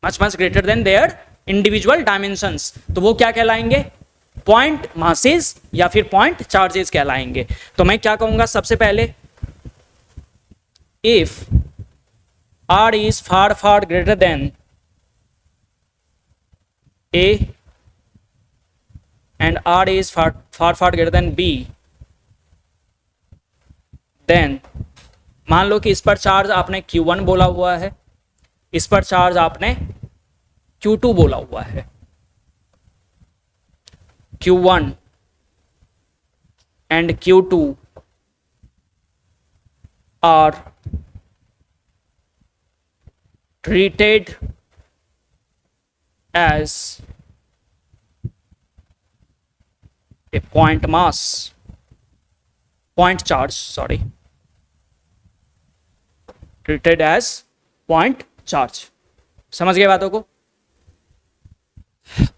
much much greater than their individual dimensions, तो वो क्या कहलाएंगे, पॉइंट मासेस या फिर पॉइंट चार्जेस कहलाएंगे। तो मैं क्या कहूंगा, सबसे पहले if r is far far greater than a and r is far far greater than b, then मान लो कि इस पर चार्ज आपने Q1 बोला हुआ है, इस पर चार्ज आपने Q2 बोला हुआ है, Q1 and Q2 are treated as a point mass, point charge, sorry, treated as point charge। समझ गए बातों को।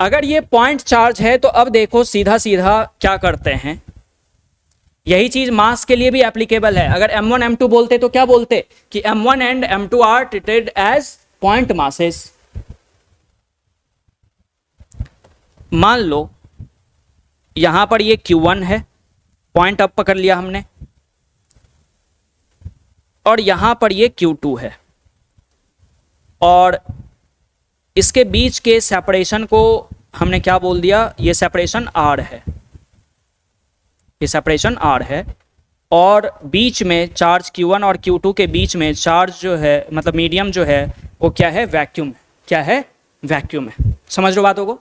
अगर ये पॉइंट चार्ज है तो अब देखो सीधा सीधा क्या करते हैं, यही चीज मास के लिए भी एप्लीकेबल है। अगर m1 m2 बोलते तो क्या बोलते कि m1 and m2 are treated as point masses. मान लो यहां पर ये Q1 है, पॉइंट अब पकड़ लिया हमने, और यहां पर ये Q2 है, और इसके बीच के सेपरेशन को हमने क्या बोल दिया, ये सेपरेशन R है, ये सेपरेशन R है, और बीच में चार्ज Q1 और Q2 के बीच में चार्ज जो है, मतलब मीडियम जो है वो क्या है, वैक्यूम, क्या है, वैक्यूम है। समझ लो बातों को।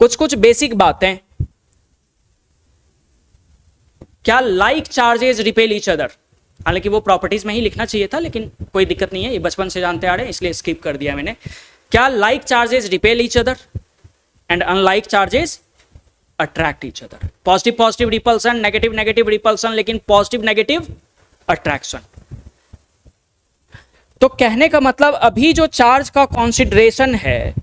कुछ कुछ बेसिक बातें, क्या like charges repel each other, हालांकि वो प्रॉपर्टीज में ही लिखना चाहिए था, लेकिन कोई दिक्कत नहीं है, ये बचपन से जानते आ रहे हैं इसलिए स्किप कर दिया मैंने। क्या like charges repel each other and unlike charges attract each other. Positive positive repulsion, negative negative repulsion, लेकिन पॉजिटिव नेगेटिव अट्रैक्शन। तो कहने का मतलब अभी जो चार्ज का कॉन्सिडरेशन है,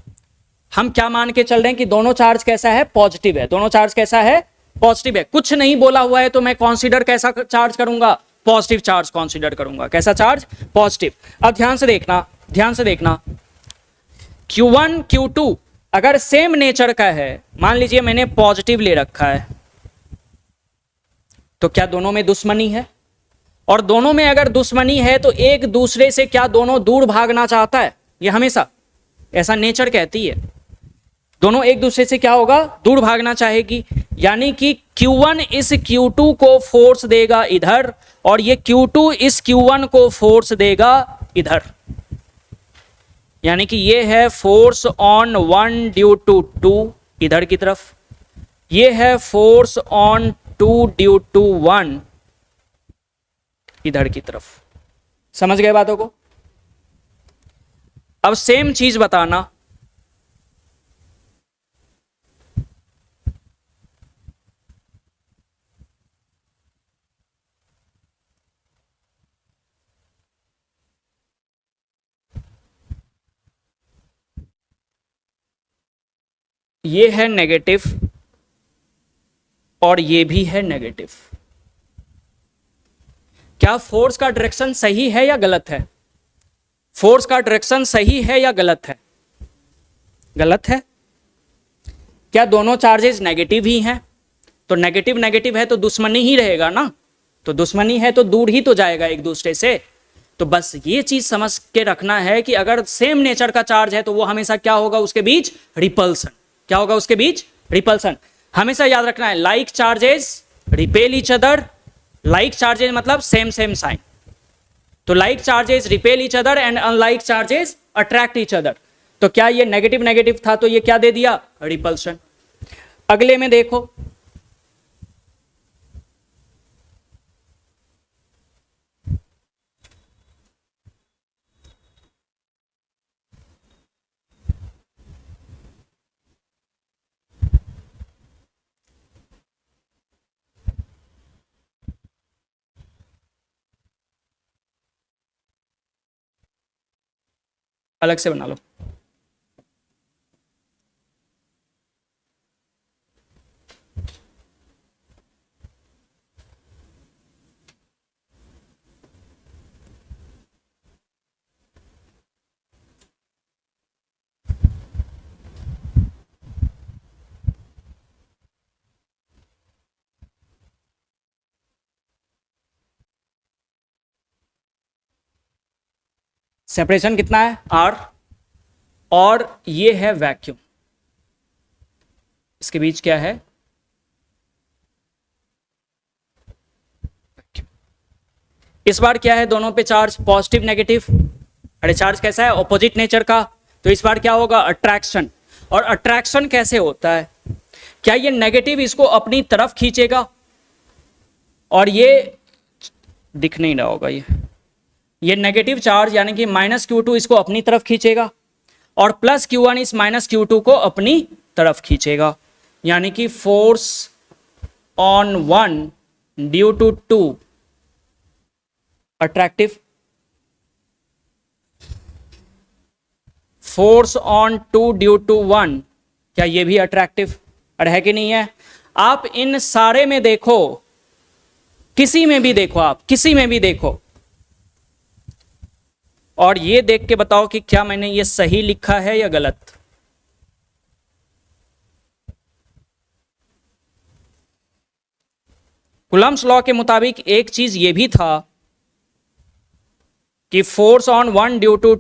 हम क्या मान के चल रहे हैं कि दोनों चार्ज कैसा है, पॉजिटिव है, दोनों चार्ज कैसा है, पॉजिटिव है। कुछ नहीं बोला हुआ है तो मैं कॉन्सिडर कैसा चार्ज करूंगा, पॉजिटिव चार्ज कॉन्सिडर करूंगा। कैसा चार्ज, पॉजिटिव। अब ध्यान से देखना, ध्यान से देखना, Q1 Q2 अगर सेम नेचर का है, मान लीजिए मैंने पॉजिटिव ले रखा है, तो क्या दोनों में दुश्मनी है, और दोनों में अगर दुश्मनी है तो एक दूसरे से क्या दोनों दूर भागना चाहता है, ये हमेशा ऐसा नेचर कहती है। दोनों एक दूसरे से क्या होगा, दूर भागना चाहेगी, यानी कि Q1 इस Q2 को फोर्स देगा इधर और ये Q2 इस Q1 को फोर्स देगा इधर, यानी कि ये है फोर्स ऑन 1 ड्यू टू 2 इधर की तरफ, ये है फोर्स ऑन 2 ड्यू टू 1 इधर की तरफ। समझ गए बातों को? अब सेम चीज बताना, ये है नेगेटिव और ये भी है नेगेटिव। क्या फोर्स का डायरेक्शन सही है या गलत है? फोर्स का डायरेक्शन सही है या गलत है? गलत है। क्या दोनों चार्जेस नेगेटिव ही हैं? तो नेगेटिव नेगेटिव है तो दुश्मनी ही रहेगा ना, तो दुश्मनी है तो दूर ही तो जाएगा एक दूसरे से। तो बस ये चीज समझ के रखना है कि अगर सेम नेचर का चार्ज है तो वो हमेशा क्या होगा, उसके बीच रिपल्सन। क्या होगा उसके बीच? रिपल्सन। हमेशा याद रखना है, like charges repel each other, like charges मतलब सेम सेम साइन, तो like charges repel each other and unlike charges attract each other. तो क्या ये नेगेटिव नेगेटिव था तो ये क्या दे दिया? रिपल्सन। अगले में देखो, अलग से बना लो। सेपरेशन कितना है? R, और ये है वैक्यूम, इसके बीच क्या है? इस बार क्या है दोनों पे चार्ज? Positive negative. अरे चार्ज कैसा है? ऑपोजिट नेचर का। तो इस बार क्या होगा? अट्रैक्शन। और अट्रैक्शन कैसे होता है? क्या ये नेगेटिव इसको अपनी तरफ खींचेगा और ये दिख नहीं रहा होगा, ये नेगेटिव चार्ज यानी कि -Q2 इसको अपनी तरफ खींचेगा और +Q1 इस -Q2 को अपनी तरफ खींचेगा, यानी कि force on 1 due to 2 attractive, force on 2 due to 1, क्या ये भी अट्रैक्टिव? अरे है कि नहीं है? आप इन सारे में देखो, किसी में भी देखो, आप किसी में भी देखो और ये देख के बताओ कि क्या मैंने ये सही लिखा है या गलत। कूलम्ब्स लॉ के मुताबिक एक चीज ये भी था कि force on 1 due to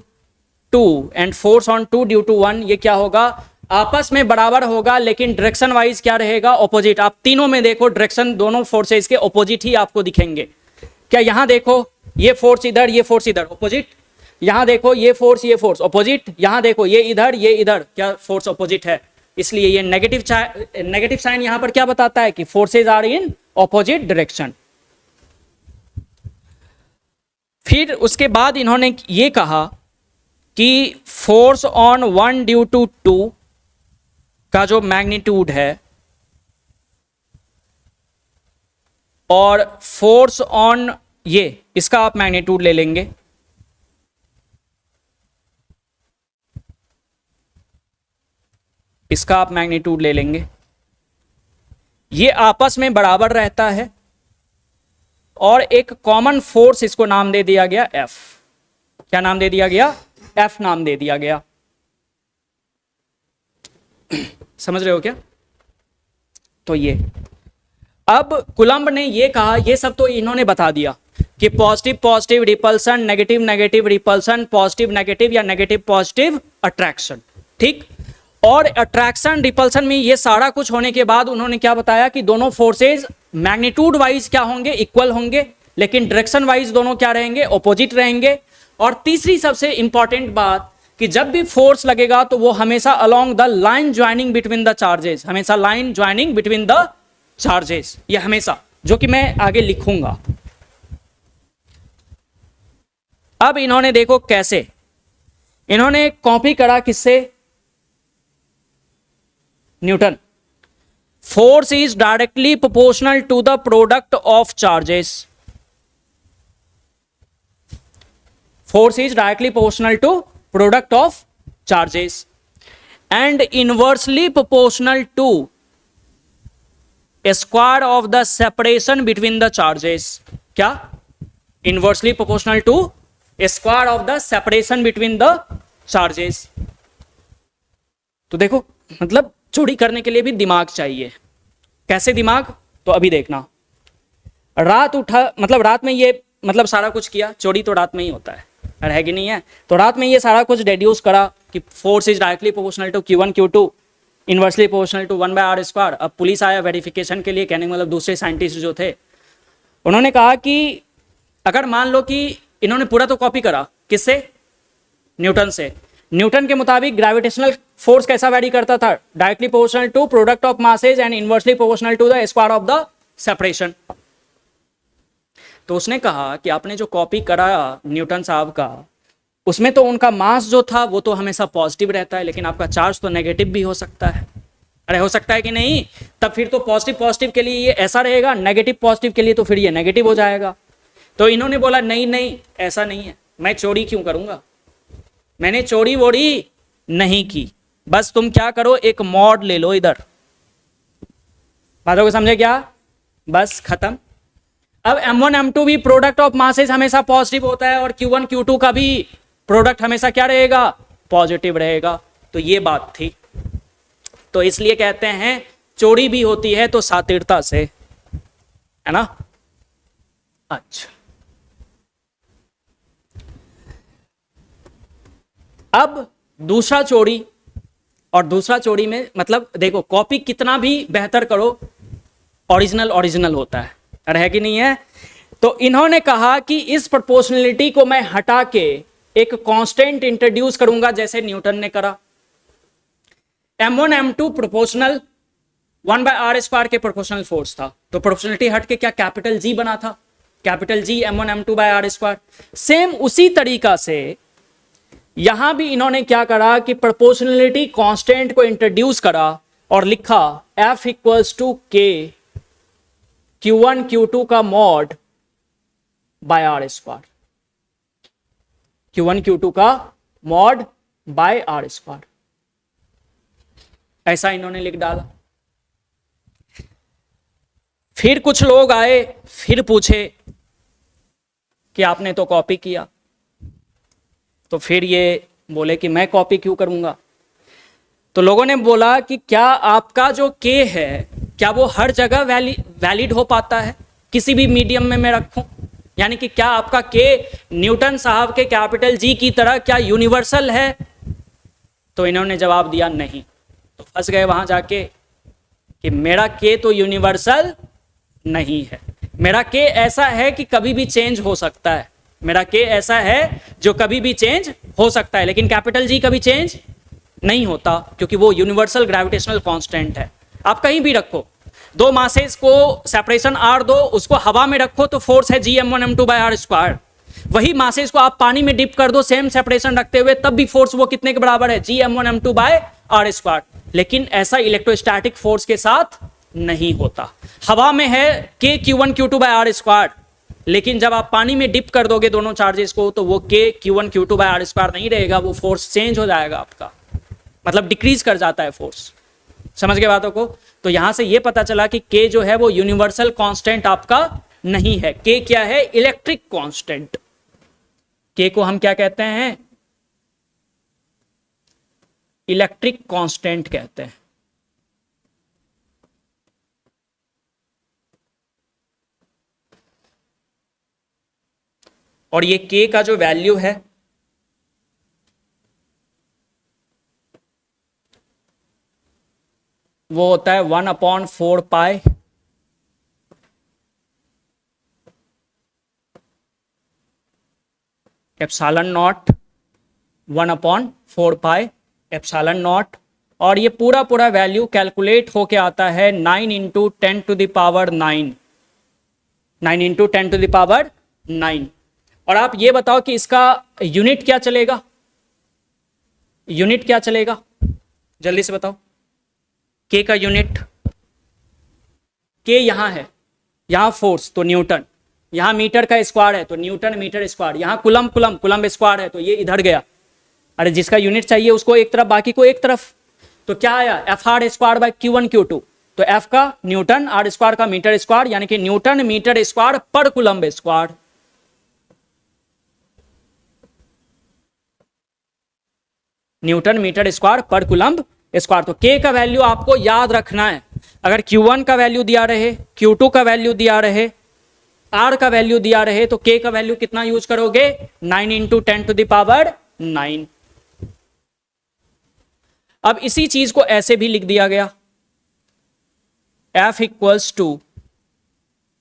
2 and force on 2 due to 1 ये क्या होगा? आपस में बराबर होगा लेकिन डायरेक्शन वाइज क्या रहेगा? ऑपोजिट। आप तीनों में देखो डायरेक्शन दोनों फोर्सेस के ऑपोजिट ही आपको दिखेंगे। क्या यहां देखो, ये फोर्स इधर, ये फोर्स इधर, ऑपोजिट। यहां देखो ये फोर्स ऑपोजिट। यहां देखो ये इधर, क्या फोर्स ऑपोजिट है। इसलिए ये नेगेटिव साइन यहां पर क्या बताता है कि forces are in opposite direction. फिर उसके बाद इन्होंने ये कहा कि फोर्स ऑन 1 ड्यू टू 2 का जो मैग्नीट्यूड है और फोर्स ऑन ये, इसका आप मैग्नीट्यूड ले लेंगे, इसका आप मैग्नीट्यूड ले लेंगे, ये आपस में बराबर रहता है और एक कॉमन फोर्स इसको नाम दे दिया गया F। क्या नाम दे दिया गया? F नाम दे दिया गया। समझ रहे हो क्या? तो ये अब कूलम्ब ने ये कहा, ये सब तो इन्होंने बता दिया कि positive positive repulsion, negative negative repulsion, positive negative या नेगेटिव पॉजिटिव अट्रैक्शन। ठीक। और अट्रैक्शन रिपल्सन में ये सारा कुछ होने के बाद उन्होंने क्या बताया कि दोनों फोर्सेज मैग्नीट्यूड वाइज क्या होंगे, इक्वल होंगे, लेकिन डायरेक्शन वाइज दोनों क्या रहेंगे, ऑपोजिट रहेंगे। और तीसरी सबसे इंपॉर्टेंट बात कि जब भी फोर्स लगेगा तो वो हमेशा along the line joining between the charges, हमेशा line joining between the charges, ये हमेशा, जो कि मैं आगे लिखूंगा। अब इन्होंने देखो कैसे, इन्होंने कॉपी करा किससे, Newton. Force is directly proportional to the product of charges, force is directly proportional to product of charges and inversely proportional to square of the separation between the charges. क्या, inversely proportional to square of the separation between the charges. तो देखो मतलब चोरी करने के लिए भी दिमाग चाहिए। कैसे दिमाग, तो अभी देखना। रात उठा, मतलब रात में ये मतलब सारा कुछ किया, चोरी तो रात में ही होता है कि नहीं है, तो रात में ये सारा कुछ डेड्यूस करा कि force is directly proportional to Q1 Q2 inversely proportional to 1/r²। अब पुलिस आया वेरिफिकेशन के लिए, कहने का मतलब दूसरे साइंटिस्ट जो थे उन्होंने कहा कि अगर मान लो कि इन्होंने पूरा तो कॉपी करा किससे, न्यूटन से। न्यूटन के मुताबिक ग्रेविटेशनल फोर्स कैसा वैरी करता था, directly proportional to product of masses and inversely proportional to the square of the separation. तो उसने कहा कि आपने जो कॉपी करा न्यूटन साहब का, उसमें तो उनका मास जो था वो तो हमेशा पॉजिटिव रहता है, लेकिन आपका चार्ज तो नेगेटिव भी हो सकता है। अरे हो सकता है कि नहीं, तब फिर तो पॉजिटिव पॉजिटिव के लिए ये ऐसा रहेगा, नेगेटिव पॉजिटिव के लिए तो फिर ये नेगेटिव हो जाएगा। तो इन्होंने बोला नहीं नहीं ऐसा नहीं है, मैं चोरी क्यों करूंगा, मैंने चोरी वोरी नहीं की, बस तुम क्या करो एक मॉड ले लो इधर। बातों को समझे क्या, बस खत्म। अब M1 M2 भी प्रोडक्ट ऑफ मासेस हमेशा पॉजिटिव होता है और Q1 Q2 का भी प्रोडक्ट हमेशा क्या रहेगा, पॉजिटिव रहेगा। तो ये बात थी, तो इसलिए कहते हैं चोरी भी होती है तो सातिरता से, है ना। अच्छा, अब दूसरा चोरी, और दूसरा चोरी में मतलब देखो कॉपी कितना भी बेहतर करो, ओरिजिनल ओरिजिनल होता है, अरे है कि नहीं है। तो इन्होंने कहा कि इस प्रोपोर्शनलिटी को मैं हटा के एक कांस्टेंट इंट्रोड्यूस करूंगा, जैसे न्यूटन ने करा। M1 M2 प्रोपोर्शनल 1/r² के प्रोपोर्शनल फोर्स था, तो प्रोपोर्शनलिटी हट के क्या कैपिटल G बना था, capital G M1 M2/r²। Same उसी तरीका से यहां भी इन्होंने क्या करा कि प्रोपोर्शनलिटी कांस्टेंट को इंट्रोड्यूस करा और लिखा F = K Q1 Q2 का mod bye r², Q1 Q2 का मॉड बाय r², ऐसा इन्होंने लिख डाला। फिर कुछ लोग आए, फिर पूछे कि आपने तो कॉपी किया, तो फिर ये बोले कि मैं कॉपी क्यों करूंगा। तो लोगों ने बोला कि क्या आपका जो K है क्या वो हर जगह वैलिड हो पाता है, किसी भी मीडियम में मैं रखूं, यानी कि क्या आपका K न्यूटन साहब के कैपिटल G की तरह क्या यूनिवर्सल है। तो इन्होंने जवाब दिया नहीं। तो फंस गए वहां जाके कि मेरा K तो यूनिवर्सल नहीं है, मेरा K ऐसा है कि कभी भी चेंज हो सकता है, मेरा K ऐसा है जो कभी भी चेंज हो सकता है, लेकिन कैपिटल G कभी चेंज नहीं होता, क्योंकि वो यूनिवर्सल ग्रेविटेशनल कांस्टेंट है। आप कहीं भी रखो, दो मासेस को सेपरेशन r दो, उसको हवा में रखो तो फोर्स है G M1 M2/r²। वही मासेस को आप पानी में डिप कर दो सेम सेपरेशन रखते हुए, तब भी फोर्स वो कितने के बराबर है, G M1 M2/r²। लेकिन ऐसा इलेक्ट्रोस्टैटिक फोर्स के साथ नहीं होता। हवा में है K Q1 Q2/r², लेकिन जब आप पानी में डिप कर दोगे दोनों चार्जेस को तो वो K Q1 Q2/r² नहीं रहेगा, वो फोर्स चेंज हो जाएगा आपका, मतलब डिक्रीज कर जाता है फोर्स। समझ गए बातों को। तो यहां से ये पता चला कि K जो है वो यूनिवर्सल कांस्टेंट आपका नहीं है। K क्या है, इलेक्ट्रिक कांस्टेंट। K को हम क्या कहते हैं, इलेक्ट्रिक कांस्टेंट कहते हैं। और ये K का जो वैल्यू है वो होता है 1/4 pi epsilon not, 1/4 pi epsilon not. और ये पूरा पूरा वैल्यू कैलकुलेट होके आता है 9 × 10⁹ 9, 9 × 10⁹ 9। और आप ये बताओ कि इसका यूनिट क्या चलेगा, यूनिट क्या चलेगा, जल्दी से बताओ। के का यूनिट, के यहां है, यहां फोर्स तो न्यूटन, यहां मीटर का स्क्वायर है तो न्यूटन मीटर स्क्वायर, यहां कुलम कुलम कुलम स्क्वायर है तो ये इधर गया। अरे जिसका यूनिट चाहिए उसको एक तरफ, बाकी को एक तरफ। तो क्या आया, F R square by Q1 Q2। तो एफ का न्यूटन, आर स्क्वायर का मीटर स्क्वायर, यानी कि न्यूटन मीटर स्क्वायर पर coulomb square. Newton metre square पर कुलम्ब स्क्वायर। तो के का वैल्यू आपको याद रखना है। अगर Q1 का वैल्यू दिया रहे, Q2 का वैल्यू दिया रहे, आर का वैल्यू दिया रहे, तो के का वैल्यू कितना यूज करोगे, 9 × 10⁹ 9। अब इसी चीज को ऐसे भी लिख दिया गया, F =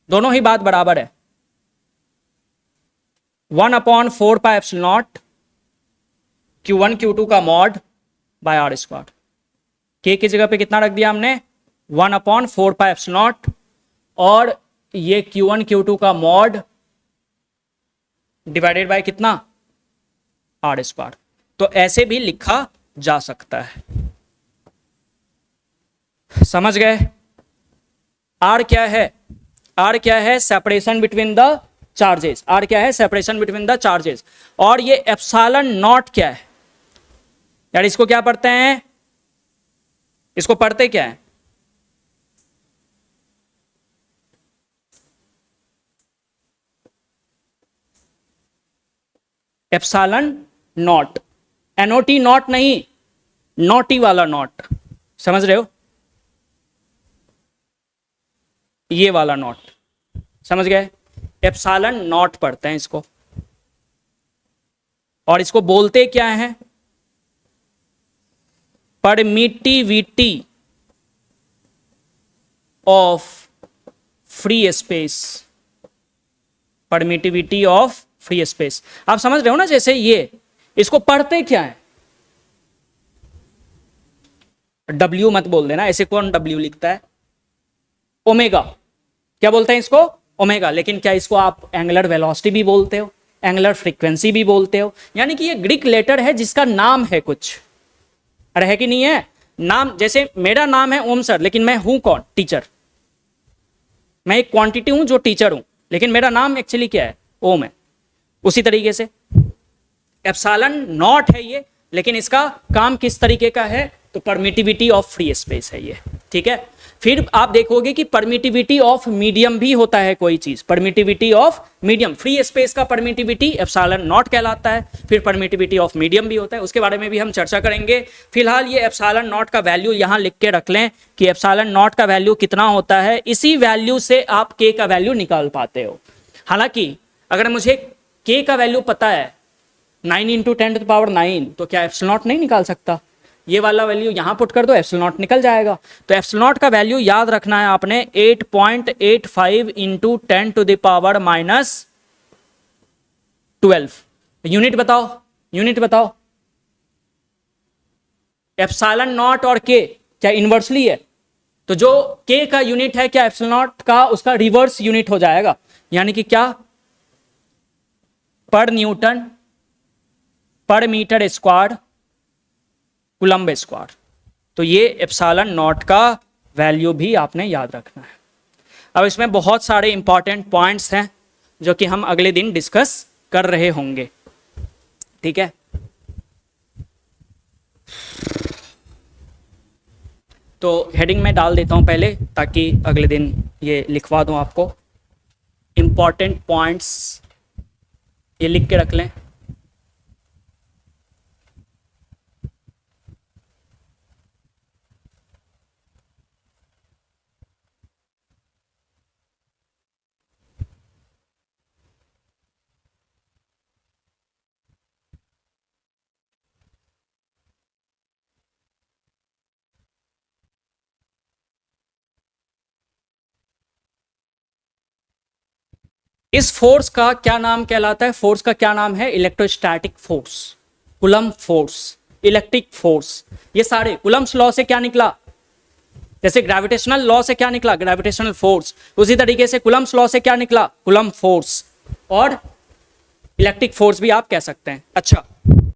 दोनों ही बात बराबर है, 1/4 pi epsilon not Q1 Q2 का मॉड बाय आर स्क्वायर। के की जगह पे कितना रख दिया हमने, 1/4 पाई एप्सिलॉन नॉट, और ये Q1 Q2 का मॉड डिवाइडेड बाय कितना, आर स्क्वायर। तो ऐसे भी लिखा जा सकता है, समझ गए। आर क्या है, आर क्या है, separation between the charges. R क्या है, सेपरेशन बिटवीन द चार्जेस। और ये एप्सिलॉन नॉट क्या है, यार इसको क्या पढ़ते हैं, इसको पढ़ते क्या है, एप्सिलॉन नॉट, NOT नॉट नहीं, नॉटी वाला नॉट, समझ रहे हो, ये वाला नॉट, समझ गए। एप्सिलॉन नॉट पढ़ते हैं इसको। और इसको बोलते क्या है, permittivity of free space, permittivity of free space. आप समझ रहे हो ना, जैसे ये, इसको पढ़ते क्या है, W मत बोल देना, ऐसे कौन W लिखता है, ओमेगा, क्या बोलते हैं इसको, ओमेगा। लेकिन क्या इसको आप एंगुलर वेलोसिटी भी बोलते हो, एंगुलर फ्रीक्वेंसी भी बोलते हो, यानी कि ये ग्रीक लेटर है जिसका नाम है कुछ, अरे है कि नहीं है नाम। जैसे मेरा नाम है ओम सर, लेकिन मैं हूं कौन, टीचर। मैं एक क्वांटिटी हूं जो टीचर हूं, लेकिन मेरा नाम एक्चुअली क्या है, ओम है। उसी तरीके से एप्सिलॉन नॉट है ये, लेकिन इसका काम किस तरीके का है, तो परमिटिविटी ऑफ फ्री स्पेस है ये, ठीक है। फिर आप देखोगे कि परमिटिविटी ऑफ मीडियम भी होता है कोई चीज, permittivity of medium, free space का परमिटिविटी एप्सिलॉन नॉट कहलाता है। फिर परमिटिविटी ऑफ मीडियम भी होता है, उसके बारे में भी हम चर्चा करेंगे। फिलहाल ये एप्सिलॉन नॉट का वैल्यू यहां लिख के रख लें कि एप्सिलॉन नॉट का वैल्यू कितना होता है, इसी वैल्यू से आप के का वैल्यू निकाल पाते हो। हालांकि अगर मुझे के का वैल्यू पता है 9 × 10⁹ तो क्या एप्सिलॉन नॉट नहीं निकाल सकता, ये वाला वैल्यू यहां पुट कर दो, एप्सिलॉन नॉट निकल जाएगा। तो एप्सिलॉन नॉट का वैल्यू याद रखना है आपने, 8.85 × 10⁻12। यूनिट बताओ, यूनिट बताओ, एप्सिलॉन नॉट और के क्या इनवर्सली है, तो जो के का यूनिट है क्या एप्सिलॉन नॉट का, उसका रिवर्स यूनिट हो जाएगा, यानी कि क्या, पर न्यूटन पर मीटर स्क्वायर कुलम्ब स्क्वायर। तो ये एप्सिलॉन नॉट का वैल्यू भी आपने याद रखना है। अब इसमें बहुत सारे इंपॉर्टेंट पॉइंट्स हैं जो कि हम अगले दिन डिस्कस कर रहे होंगे, ठीक है। तो हेडिंग में डाल देता हूं पहले, ताकि अगले दिन ये लिखवा दूं आपको। इंपॉर्टेंट पॉइंट्स ये लिख के रख लें। इस फोर्स का क्या नाम कहलाता है? फोर्स का क्या नाम है? Electrostatic force, coulomb force, electric force. ये सारे कूलम्ब्स लॉ से क्या निकला? जैसे ग्रेविटेशनल लॉ से क्या निकला? Gravitational force. उसी तरीके से कूलम्ब्स लॉ से क्या निकला? Coulomb force. और इलेक्ट्रिक फोर्स भी आप कह सकते हैं। अच्छा,